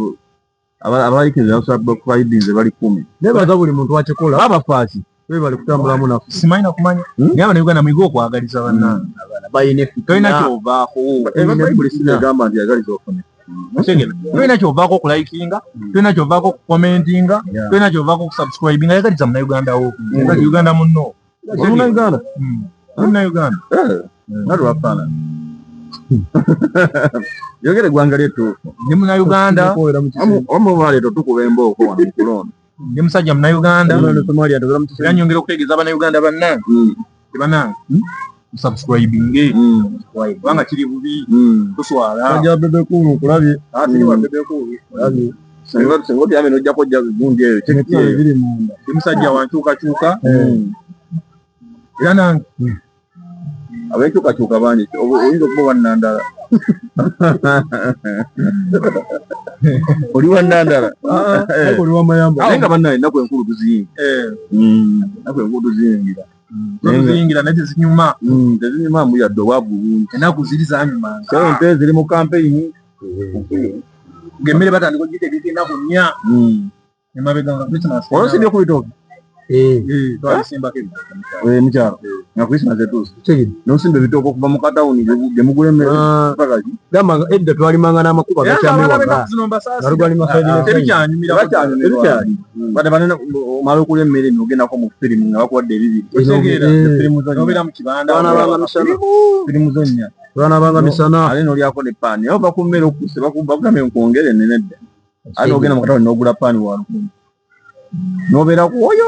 abalikiriza subscribinze bali 10 nebaza buli muntu akikola abafaaki bali kutambulamu naffe simanyi nakumanya naye abanauganda mwiga okwagaliza bannange tolina kyovaako bayibuli sinagamba nti yagaliza ofune tolina kyovaako okulikinga tolina kyovaako okukomentinga tolina kyovaako okusubscribinga yagaliza munauganda wo uganda munno munauganda munauganda nga twafaanana yogere eggwanga lyettuufu ndi munauganda omubaleeto tukuba embooko wano mu kulonda ndi musajja munauganda era nyongera okutegeeza abanauganda bannange tebanange subscribinge kubanga kiri bubi tuswala bebekulu nkulabye tiriwa bebekulu singa otyame nojjako ojja gundi eyo biri munda ndi musajja wankyukakyuka era nange abenkyukakyuka bangi oyinza okuba wannandala oli wannandala oli wamayamba naye nga bannaye ennaku enkulu tuziyingira ennaku enkulu tuziyingira tuziyingira naye tezinyuma tezinyuma muyadde obwavu bungi ennaku ziri zanyuma sente ziri mu kampeyini ng'emmere batandika ogitegeka ennaku 4 emabega nga Christmas olosibye ku bitooke twalisimbako mukyalo nga Christmas etuuse nosimba ebitooke okuva mu katawuni gye mugula emmere gamba edda twalimanga n'amakuba gakyamiwaga tebikyanyumira omala okulya emmere nogendako mu firimu nga bakuwadde ebibiri mu kibanda firimu zonnya twanabanga misana ale nolyako ne paani aba ku mmere okuse bakugambe nkwongere nenedda ate ogenda mu katawuni n'ogula paani wa 10 nobeeraku oyo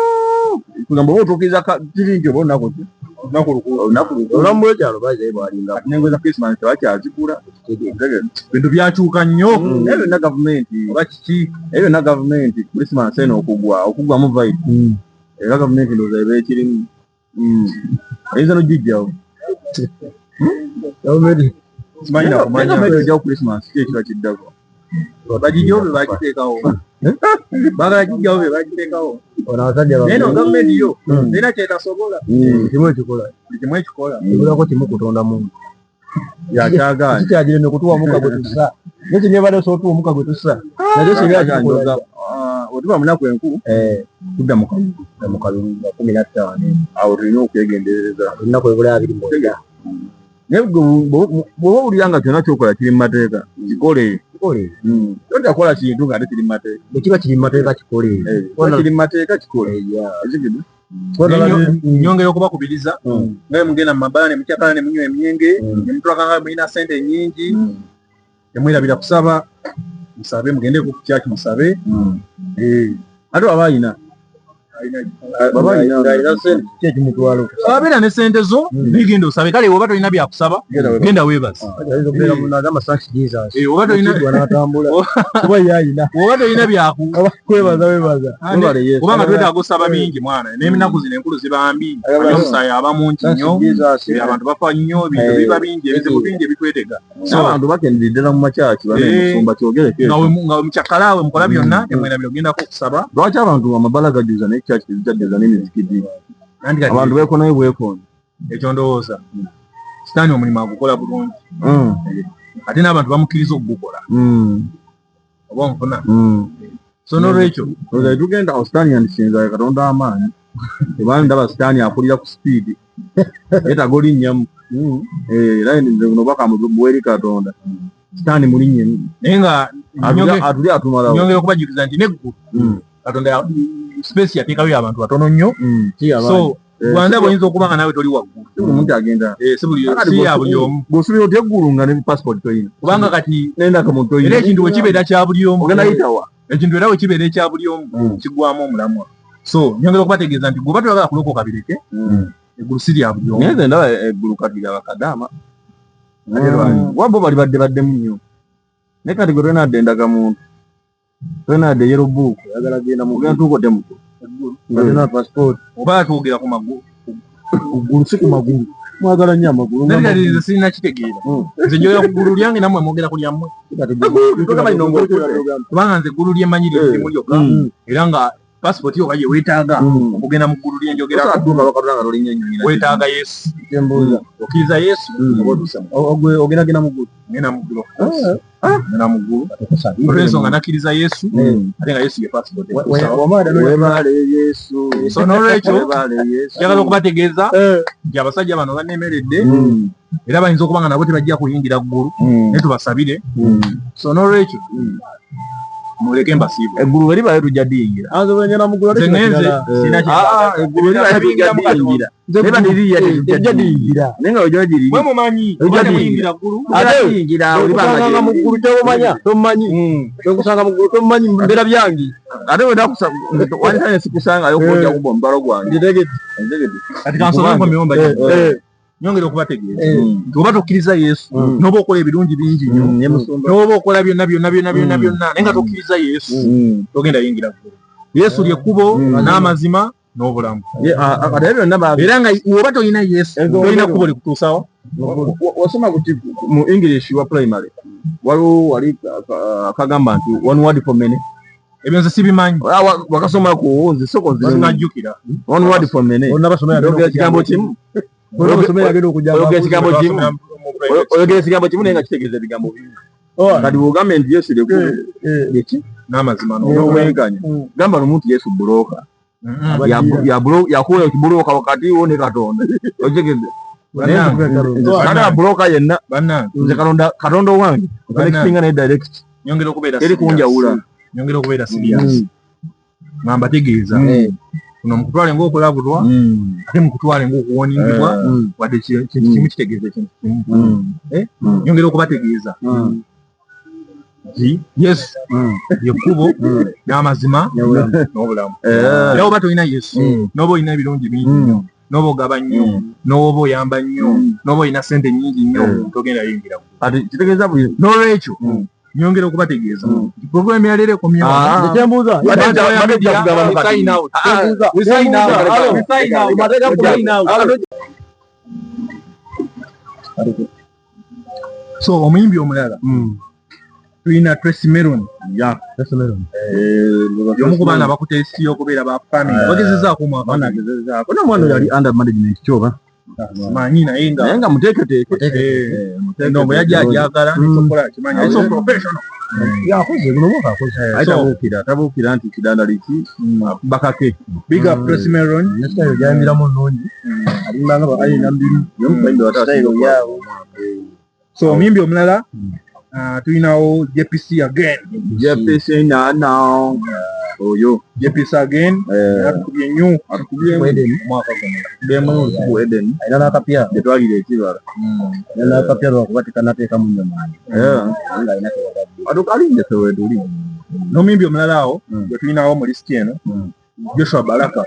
kugamba oba otuukiriza kiringi oba olunaku olamu lwekyalo bazaye bwalinga nengo za Christmas tebakyazigula bintu byakyuka nnyo ebyo byonna gavumenti oba kiki ebyo byonna gavumenti Christmas eno okugwamu vaidi era gavumenti ndowooza eba ekirimu ayinza n'ogijjawo simanyi nakumanya ojjawo Christmas ki ekiba kiddako bagijjawo be bagiteekawo bagala gijjawo be bagiteekawo ono abasajja naye no gavumenti yo erina kyetasobola kimu ekikola kimu ekikola ebulako kimu kutonda muntu yakyagaanye kikyagire nokutuwa omuka gwe tussa nekyo nyebadde osobola otuwa omuka gwe tussa nakyo singa otuba munaku enkulu tudda mu kalulu 15 awo tulina okwegendereza olina kwebula 29 naye bw'oba owulira nga kyonna kyokola kiri mu mateeka kikole totakola kintu nga ate kiri mu mateeka bwekiba kiri mu mateeka kikole kiri mu mateeka kikole nyongera okubakubiriza ngaye mugenda mu mabbala ne mukyakala ne munywa emyenge ne mutulaka nga mulina sente nnyingi temwerabira kusaba musabe mugende ku kyaki musabe ate aba ayina abeera ne sente zo nigenda osabe kale oba tolina byakusaba genda weebaza oba tolina byakwebaza kubanga twetaaga osaba bingi mwana n'eminaku zino enkulu ziba mbi omusaayi aba mungi nnyo abantu bafa nnyo ebintu biba bingi ebizibu bingi ebitwetega abantu bakenderedde ddala mu makyaki bamusumba kyogereke nga mukyakkalaawe mukola byonna temwerabira ogendako okusaba lwaki abantu amabala gajuza n'ekyaki tezijadeza n'emizikidi abantu beekonayo bwekooni ekyo ndowooza sitaani omulimu agukola bulungi ate n'abantu bamukkiriza okugukola oba onfuna so n'olwekyo tugenda awo sitaani yandisinza katonda amaanyi ebani ndaba sitaani akulira ku sipiidi yeetaga olinnyamu era nobaka buweri katonda sitaani mulinnyemu naye nga atuli atumalawo nyongera okubajjukiza nti neggulu katonda space yateekayo abantu batono nnyo so rwanda bw'oyinza okuba nga naawe toli waggulu omuntu agenda si ya buli omu bw'osubira oti eggulu nga ne passport toyina kubanga kati n'endagamuntu toyina era ekintu bwe kibeera kya buli omu ogenda yitawa ekintu era bwe kibeera ekya buli omu kiggwamu omulamwa so nyongera okubategeeza nti gwoba toyagala kulokoka bireke eggulu si lya buli omu naye nze ndaba eggulu kati lya bakadaama wabo bali baddemu nnyo naye kati gwe twenadde endagamuntu twenadde yero book yagala genda mugenda tukodde mu alina passport oba twogera ku magulu uggulu si ku magulu mwagala nnyo amagulu nze sirina kitegeera nze njogera ku ggulu lyange nammwe mwogera ku lyammwe kubanga nze eggulu lyemanyi limu lyokka era nga passport yo kaye weetaaga okugenda mu ggulu lyenjogera weetaaga Yesu okkiriza Yesu ogenda mu ggulu ngenda mu ggulu ngenda mu ggulu olw'ensonga nakkiriza Yesu ate nga Yesu ye passport webaale Yesu so n'olwekyo njagala okubategeeza nti abasajja bano banneemeredde era bayinza okuba nga nabo tebajja kuyingira ggulu naye tubasabire so n'olwekyo muleke mbasiibu eggulu eribayo tujja diyingira nenga ojja giri mwe mumanyi muyingira ggulu kusanga mu ggulu tomumanyi kusanga mu ggulu tomumanyi mbeera byangi ate wanditane sikusangayo kojja kubwa mubalo gwange kati kansobe nkomyomba nyongera okubategeeza nti oba tokkiriza Yesu n'oba okola ebirungi bingi nnyo n'oba okola byonna naye nga tokkiriza Yesu togenda yingira ggulu Yesu lyekkubo n'amazima n'obulamu era nga oba tolina Yesu tolina kkubo likutuusawo wasoma kuti mu English wa primary waliwo wali akagamba nti one word for many ebyo nze sibimanyi wakasomako nze soko sinajjukira one word for many kigambo kimu oyogera ekigambo kimu naye nga kitegeeza ebigambo bingi kati bw'ogambe nti Yesu leki n'amazima n'obwenkanya gamba n'omuntu Yesu bulooka yakuwa ekibulooka wakati wo ne Katonda otegedde kale bulooka yenna nze Katonda owange ekisinga ne direct eri kunjawula nyongera okubeera serious ngamba tegeeza kuno mukutwale ng'okulabulwa ate mukutwale ng'okuwoningibwa wadde kintu kimu kitegeeza ekintu kimu nyongera okubategeeza nti Yesu yekkubo n'amazima n'obulamu era oba tolina Yesu n'oba olina ebirungi bingi nnyo n'oba ogaba nnyo n'oba oyamba nnyo n'oba olina sente nnyingi nnyo togenda yingira kati kitegeeza buli n'olwekyo nyongera okubategeeza program ya leero ekomyewo ekyembuuza so omuyimbi omulala tulina Tracy Melon y'omu ku baana abakuteesiyo okubeera ba family bagezezaako omwaka ono omwana oyo ali under management kyoba manyi naye nga muteeketeeke ndongo yajja ajagala nesokola kimanya so professional yakoze guno mwaka akoze tabuukira nti kidandaliki bakake big up Press Melon nesitayo gyayambiramu nnungi alimbanga alina mbiri so omuyimbi omulala tulinawo JPC again oyo JPC again atukubye nnyo mwaka guno Eden alina n'akapya gyetwalira ekibala alina n'akapya lwakuba tekanateekamu nnyo maanyi nga alina atukalinje fewetuli n'omuyimbi omulala awo gwe tulinawo mu lisiti eno Joshua Baraka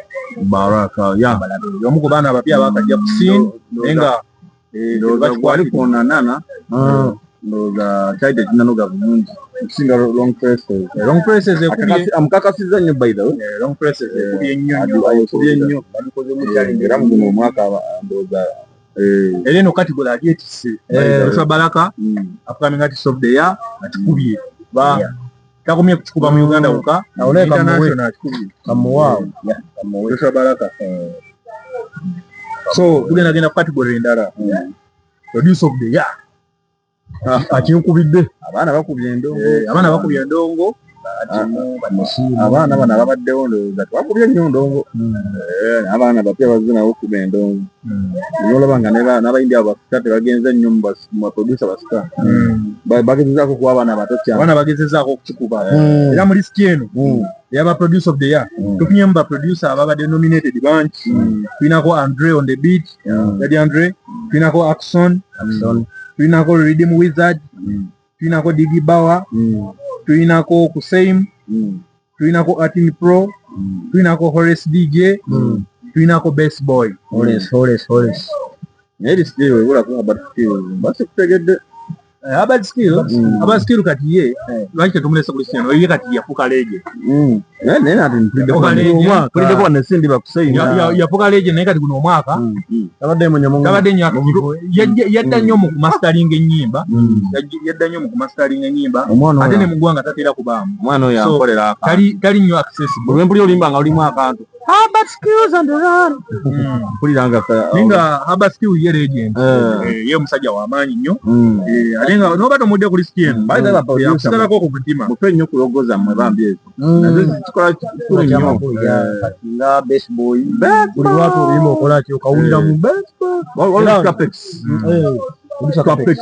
omu ku baana abapya abakajja ku scene naye nga kwali kuonanana ndowooza kyali kinanoga bulungi okusinga long presses amukakasizza nnyo by the way long presses ekubye nnyo bamukozemu challenge era muguno omwaka ndowooza era eno category agyetisse Joshua Baraka upcoming artist of the year akikubye takomye kukikuba mu Uganda wokka international akikubye kamuwaawo Joshua Baraka so tugenda ku category endala producer of the year akinkubidde abaana bakubye endongo abaana bano ababaddewo ndowooza twakubye nnyo ndongo abaana bapya bazinawo okuba endongo nolaba nga n'abayindi abo basika tebagenze nnyo mu baproducer basika bagezezaako kuba abaana bato cyane abaana bagezezaako okukikuba era mu lisiti eno eyaba producer of the year tufunye mu baproducer ababadde nominated banki tulinako Andre on the beat yadi Andre tulinako Axon tulinako Rhythm Wizard tulinako Digi Bawa tulinako Kuseim tulinako Atin Pro tulinako Horace DJ tulinako Best Boy Horace naye still webulako about skills basi kutegedde about skill kati ye lwaki tetumulese ku lisiti eno ye kati yafuka leje naye nati mpulideko wanesindi bakuseima yafuka leje naye kati guno omwaka tabadde nnyo yadda nnyo mu kumastering ennyimba ate ne mugwanga tatera kubaamu omwana oyo ankolera tali nnyo accessible olwempuli olimba nga olimu akantu Herbert Skills on the run mpuliranga ninga Herbert Skills ye legend ye musajja w'amaanyi nnyo ate nga noba tomudde ku lisiti eno akusigalako ku mutima mutwe nnyo kulogoza mmwe bambi ezo nazo zikikola kikulu nnyo nga Best Boy buli lwatu oluyimba okola ki okawuliramu Best Boy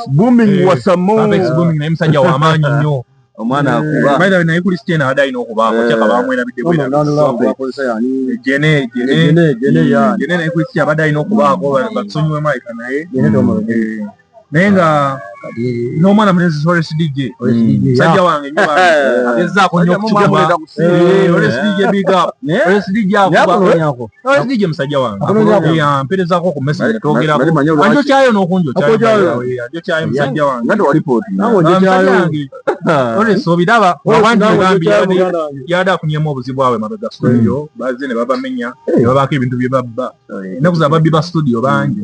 booming wasamo naye musajja w'amaanyi nnyo omwana akuba naye ku lisiti eno abadde alina okubaako kyaka bamwerabidde jene naye ku lisiti abadde alina okubaako batusonyiwemu aleka naye nga n'omwana munezi Horace DJ musajja wange nnyo agezaako nnyo okukigaba Horace DJ big up Horace DJ akuba Horace DJ musajja wange mperezaako ku message netwogerako anjokyayo n'okunjokyayo musajja wange nga tewalipooti Horace obiraba wabandi ogambye yada akunyemu obuzibu bwabwe mabega studio bazze ne babamenya ne babaako ebintu bye babba ennaku za babbi ba studio bangi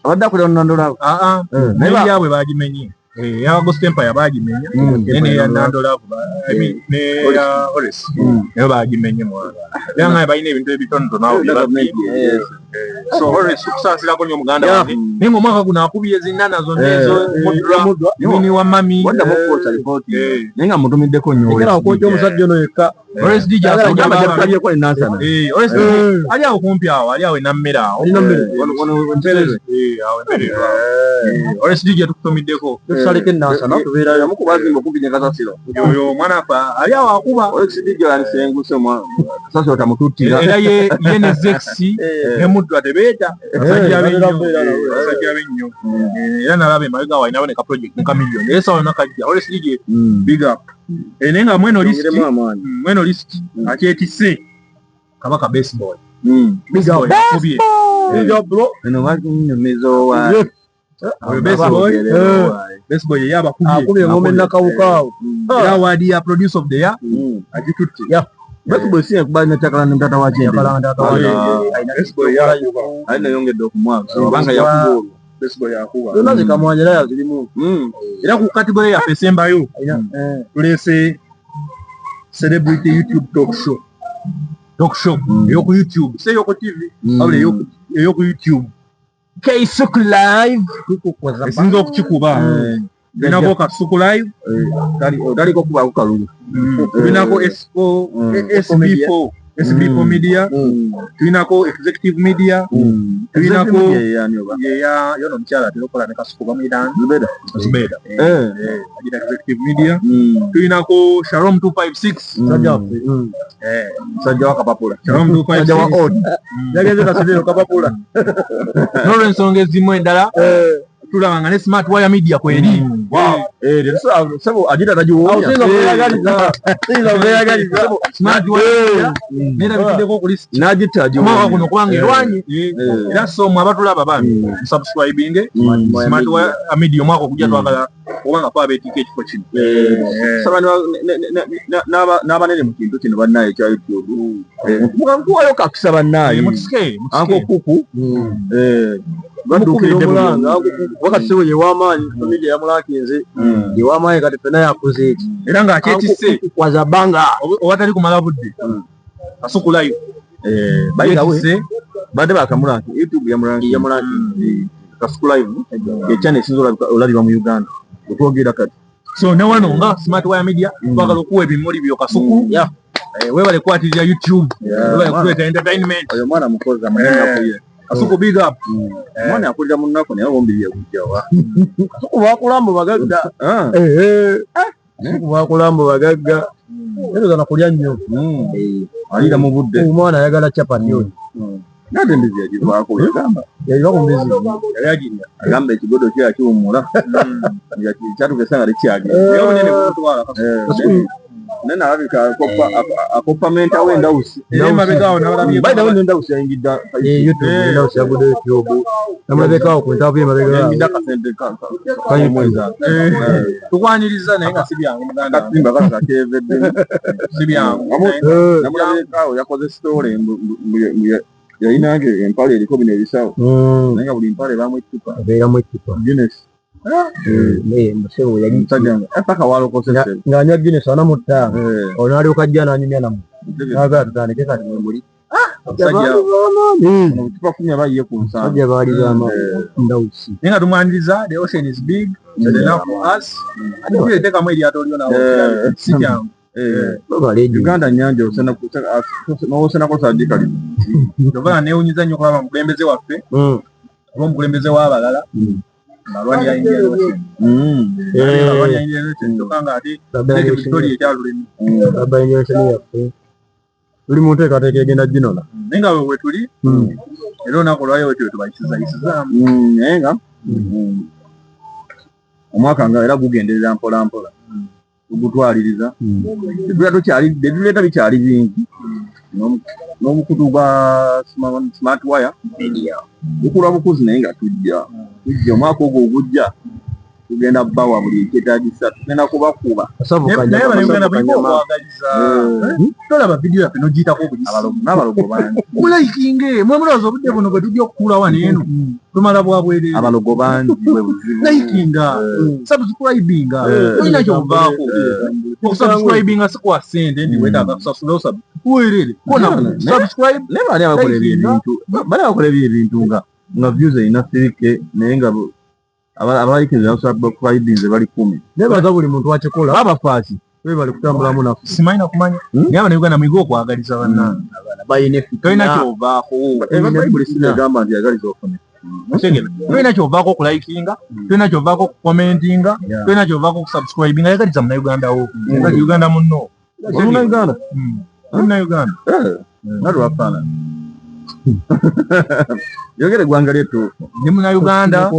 abadde akulira Nandolabo naye byabwe bagimenye eya Ghost Empire bagimenye neya Nandolabo ne ya Horace nayo bagimenye mwana era nga balina ebintu ebitonotono awo so Horace okusaasirako nnyo muganda wange naye ng'omwaka guno akubye zinana zonna ezo mini wa mami waddamu okukosa lipooti naye nga mutumiddeko nnyo okwoja omusajja ono yekka Horace DJ ajalyeko enansana Horace DJ ali awo kumpi awo ali awo enammere awo Horace DJ tukutumiddeko tusaleko enansana tubeerayo yamukubazimba okumpi ne Kasasiro oyo omwana afa ali awo akuba Horace DJ yanisenguse Kasasiro tamututtira era ye ne Zexi ne Mudra tebeeta basajja b'ennyo era nalaba emabega wawe naboneka project nka million era sawa nakajja Horace DJ big up naye nga mweno list akyetisse Kabaka Best Boy big up bro eno bakinyumizo wa Best Boy yaba akubye ngome nakawukaawo era award ya producer of the year agitutte Best Boy siye kubanya chakala ni mtata wa chende Best Boy alina yongedde okumwaka banga yakubulu Best Boy yakuba zonna zikamwanyira yazirimu era ku category ya esembayo tulese celebrity YouTube talk show eyoku YouTube si eyoko TV wabula eyoku YouTube K-Sook Live esinza okukikuba tulinako Kasuku Live taliko kuba kukalulu tulinako SB4 SB4 Media tulinako Executive Media tulinako yono mchala tulokola ne Kasuku bamuyita Zubeda ajita Executive Media tulinako Shalom 256 sajja wakapapula Shalom 256 yageze kasubiro kapapula n'olwensonga ezimu endala tulabanga ne Smart Wire Media kweri sabo ajita tajiwonya Smart Wire nera bitideko ku list najitajiwonya mwa kuno kubanga erwanyi era somo abatulaba bami subscribing Smart Wire Media mwako kujja twagala kubanga kwa betike ekifo kino sabani n'abanene mu kintu kino bannaye kya YouTube mukankuwayo kakisa bannaye mutisike anko kuku badukiride mulanga wakati sewe yewamaanyi family ya mulakinze yewamaanyi kati pena yakuze eki era nga akyetisse kwaza banga obatali kumala budde Kasuku Live bayitisse badde bakamulanga YouTube ya mulangi Kasuku Live channel sinzo olabira mu Uganda otwogera kati so ne wano nga Smart Wire Media twagala okuwa ebimuli byo Kasuku webale kwatirira YouTube webale kuleeta entertainment oyo mwana mukozi amanenga kuye Kasuku big up mwana akulira munnako naye bombi yakujawa Kasuku bakulambo bagagga Kasuku bakulambo bagagga era na kulya nnyo alira mu budde omwana ayagala chapa nnyo nate mbizi yagivaako yagamba yagiva ku mbizi yaginya agamba ekigodo kya kiwumula kyatugesa nga tekyagenda yobunene kumutwala nena alabika akopa menta w'endawusi mabegaawo nabalabye bayinawo n'endawusi yayingidde YouTube endawusi yagudde YouTube namulabekaawo ku ntabu yemabegaawo yayingidde akasente kamweza tukwaniriza naye nga si byangu muganda katimba kakevedde si byangu namulabekaawo yakoze story yayinange empale eriko bino ebisawo naye nga buli mpale bamwettupa abeeramu ekkipa Guinness musewo yali paka walokosese ng'anywa Guinness ana mu ttaano ono alyoka ajja n'anyumya namu naagala tutandike kati mwemuli obucupa kumi abayiye ku nsanvu sajja baali ndawusi naye nga tumwaniriza the ocean is big it's enough for us ate tuleetekamu eryato lyo nawo si kyangu Uganda nyanja n'osenako sadika lino kyova neewunyiza nnyo kulaba mukulembeze waffe oba omukulembeze w'abalala Malwani ya India Ocean. Malwani ya India Ocean. Tokanga ati Victoria ekyalulemi. Aba India Ocean yaffe. Tuli mu nteekateeka egenda ginola. Naye nga we tuli era olunaku lwayo wetyo tubayisizaamu. Naye nga omwaka nga era gugenderera mpola mpola. Tugutwaliriza. Ebireeta bikyali bingi. N'obukutu bwa Smart Wire Media. Bukula bukuzi naye nga tujja omwaka ogwo ogujja tugenda bawa buli kyetaagisa tugenda kubakuba naye banauganda baliko okwagaliza tolaba vidiyo yaffe n'ogiyitako n'abalogo bangi mulaikinge mwe mulowooza obudde buno bwe tujja okutuula wano eno tumala bwabwerere abalogo bangi bwe buzibu laikinga subscribinga olina ky'ovaako okusubscribinga si kwa ssente ndi wetaaga kusasula weerere subscribe naye bali bakola ebintu nga views erina 3K naye nga abayikinze subscribinze bali 10 nebaza buli muntu akikola babafaaki bali kutambulamu naffe simanyi kumanya naye abanauganda mwiga okwagaliza bannange tolina kyovaako bayibuli sinagamba nti yagaliza ofune tolina kyovaako okulaikinga tolina kyovaako okukomentinga tolina kyovaako okusubscribinga yagaliza munauganda wo uganda munno Uganda munauganda natwafaanana yogere gwanga lyetuufu ndi munauganda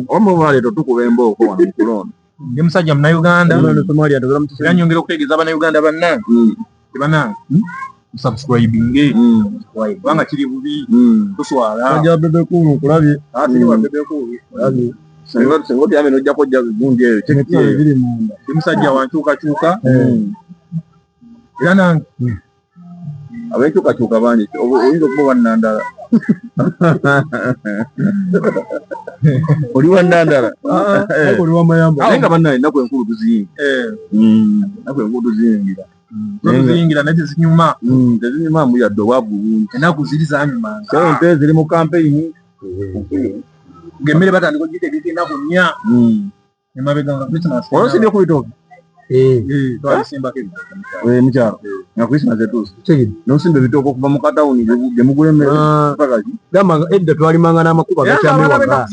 omubaleeto tukuba embooko wano mukulonda ndi musajja munauganda era nyongera okutegeeza abanauganda bannange tebanange subscribinge kubanga kiri bubi tuswala kulabye singa otyame nojjako ojja gundi eyo ndi musajja wankyukakyuka era nange abenkyukakyuka bangi oyinza okuba wannandala oli wannandala naye nga bannaye ennaku enkulu tuziyingira tuziyingira naye tezinyuma tezinyuma mbu yadde obwavu bungi ennaku ziri zanyumanga sente ziri mu kampeyini ngemmere batandika ogitegeka ennaku 4 emabega nga Christmas olosibye ku bitooke twalisimbako ebitooke mukyalo nga Christmas etuuse nosimba ebitooke okuva mu katawuni gye mugula emmere gamba edda twalimanga n'amakuba gakyamiwaga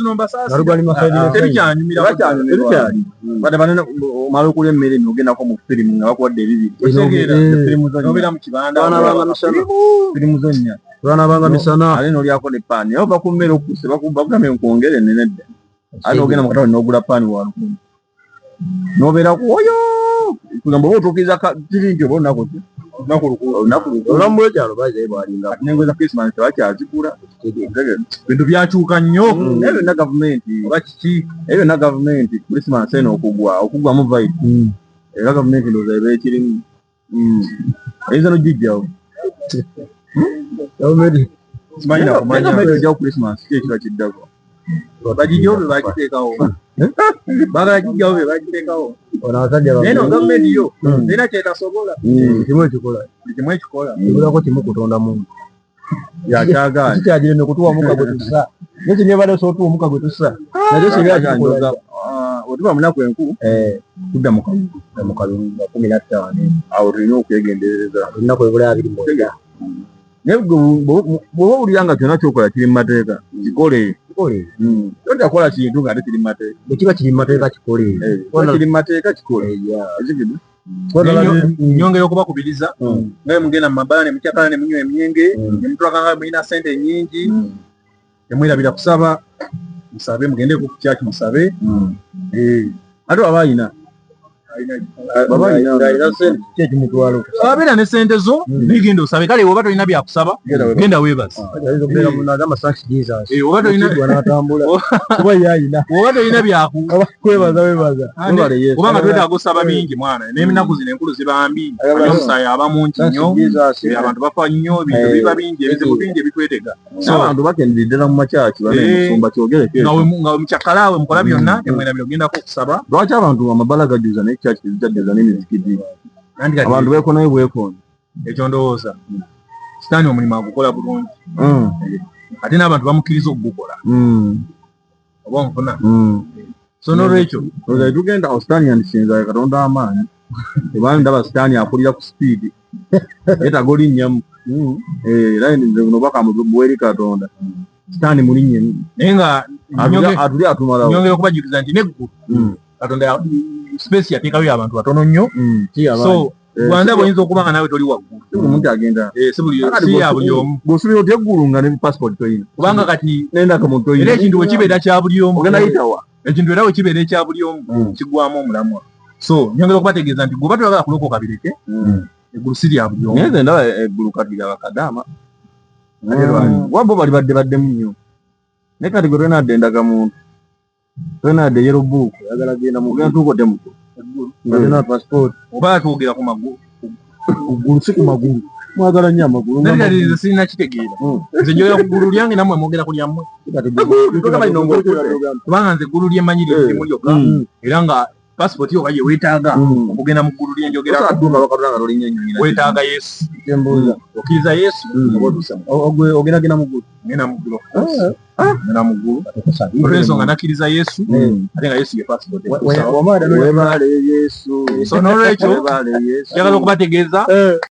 tebikyanyumira bade banene omala okulya emmere nogendako mu firimu nga bakuwadde ebibiri nobeera mu kibanda firimu zonnya twanabanga misana ale nolyako ne paani naye ova ku mmere okuse bakugambe nkwongere enene dda ale nogenda mu katawuni nogula paani wa 10 nobeeraku oyo kugamba oba otuukiriza kiri nti oba olunaku olamu lwekyalo bazaye bwalinga nengo za Christmas tebakyazigula bintu byakyuka nnyo ebyo byonna gavumenti oba kiki ebyo byonna gavumenti Christmas eno okugwamu vaidi era gavumenti ndowooza eba ekirimu eyinza nogijjawo ojjawo Christmas ki ekiba kiddako bagijjawo be bagiteekawo bagala gijjawo be bagiteekawo naye no gavumenti yo erina kyetasobola kimu ekikola buli kimu ekikola ibulako kimu kutonda muntu yakyagaana kikyagire nokutuwa omuka gwe tussa nekyo nyebale sootuwa omuka gwe tussa nakyo kibyakikola otuba munaku enkulu tudda mu kalulu 15 awo tulina okwegendereza olunaku ebula 21 naye bw'oba owulira nga kyonna kyokola kiri mu mateeka kikole totakola kintu nga ate kiri mu mateeka bwekiba kiri mu mateeka kikole kiri mu mateeka kikole nyongera okubakubiriza ngaye mugenda mu mabala ne mukyakala ne munywa emyenge ne mutwakanga mulina sente nnyingi temwerabira kusaba musabe mugende ku kyaki musabe ate aba ayina abeera ne sente zo nigenda osabe kale oba tolina byakusaba genda weebaza oba tolina byakuwebaza oba nga twetaaga osaba bingi mwana n'eminaku zino enkulu ziba mbi omusaayi aba mungi nnyo abantu bafa nnyo bintu biba bingi ebizibu bingi ebitwetega abantu bakenderedde ddala mu makyaki bamusumba kyogereke nga mukyakalawe mukola byonna temwerabira ogendako okusaba lwaki abantu amabala gajuza n'ekyaki kizitadeza n'emizikiti abantu beekonayo bwekoona ekyo ndowooza sitaani omulimu agukola bulungi ate n'abantu bamukkiriza okugukola oba onfuna so n'olwekyo tugenda awo sitaani yandisinza katonda amaanyi ebani ndaba sitaani akulira ku sipiidi yetaga olinnyamu era nze buno baka mubuweri katonda sitaani mulinnyemu naye nga atuli atumalawo nyongera okubajjukiza nti neggulu katonda space yateekayo abantu batono nnyo so Rwanda boyinza okuba nga nawe toli waggulu omuntu agenda si ya buli omu bw'osuubira oti eggulu nga ne passport toyina kubanga kati n'endaka muntu toyina era ekintu bwe kibeera kya buli omu ogenda yitawa ekintu era bwe kibeera ekya buli omu kigwamu omulamwa so nyongera okubategeeza nti gwoba toyagala kulokoka bireke eggulu si lya buli omu naye nze ndaba eggulu kati lya bakadaama wabbo bali baddemu nnyo naye kati gwe tolina adde endagamuntu tolina adde yero book oyagala genda mugenda tuukodde mu alina passport oba twogera ku magulu kugulu si ku magulu mwagala nnyo amagulu nze sirina kitegeera nze njogera ku ggulu lyange nammwe mwogera ku lyammwe kubanga nze eggulu lye mmanyi limu lyokka era nga passport yo oba gye weetaaga okugenda mu ggulu lye njogera weetaaga Yesu okkiriza Yesu ogendagenda mu ggulu ngenda mu ggulu ngenda mu ggulu olw'ensonga nakkiriza Yesu ate nga Yesu ye passport webaale Yesu so n'olwekyo njagala okubategeeza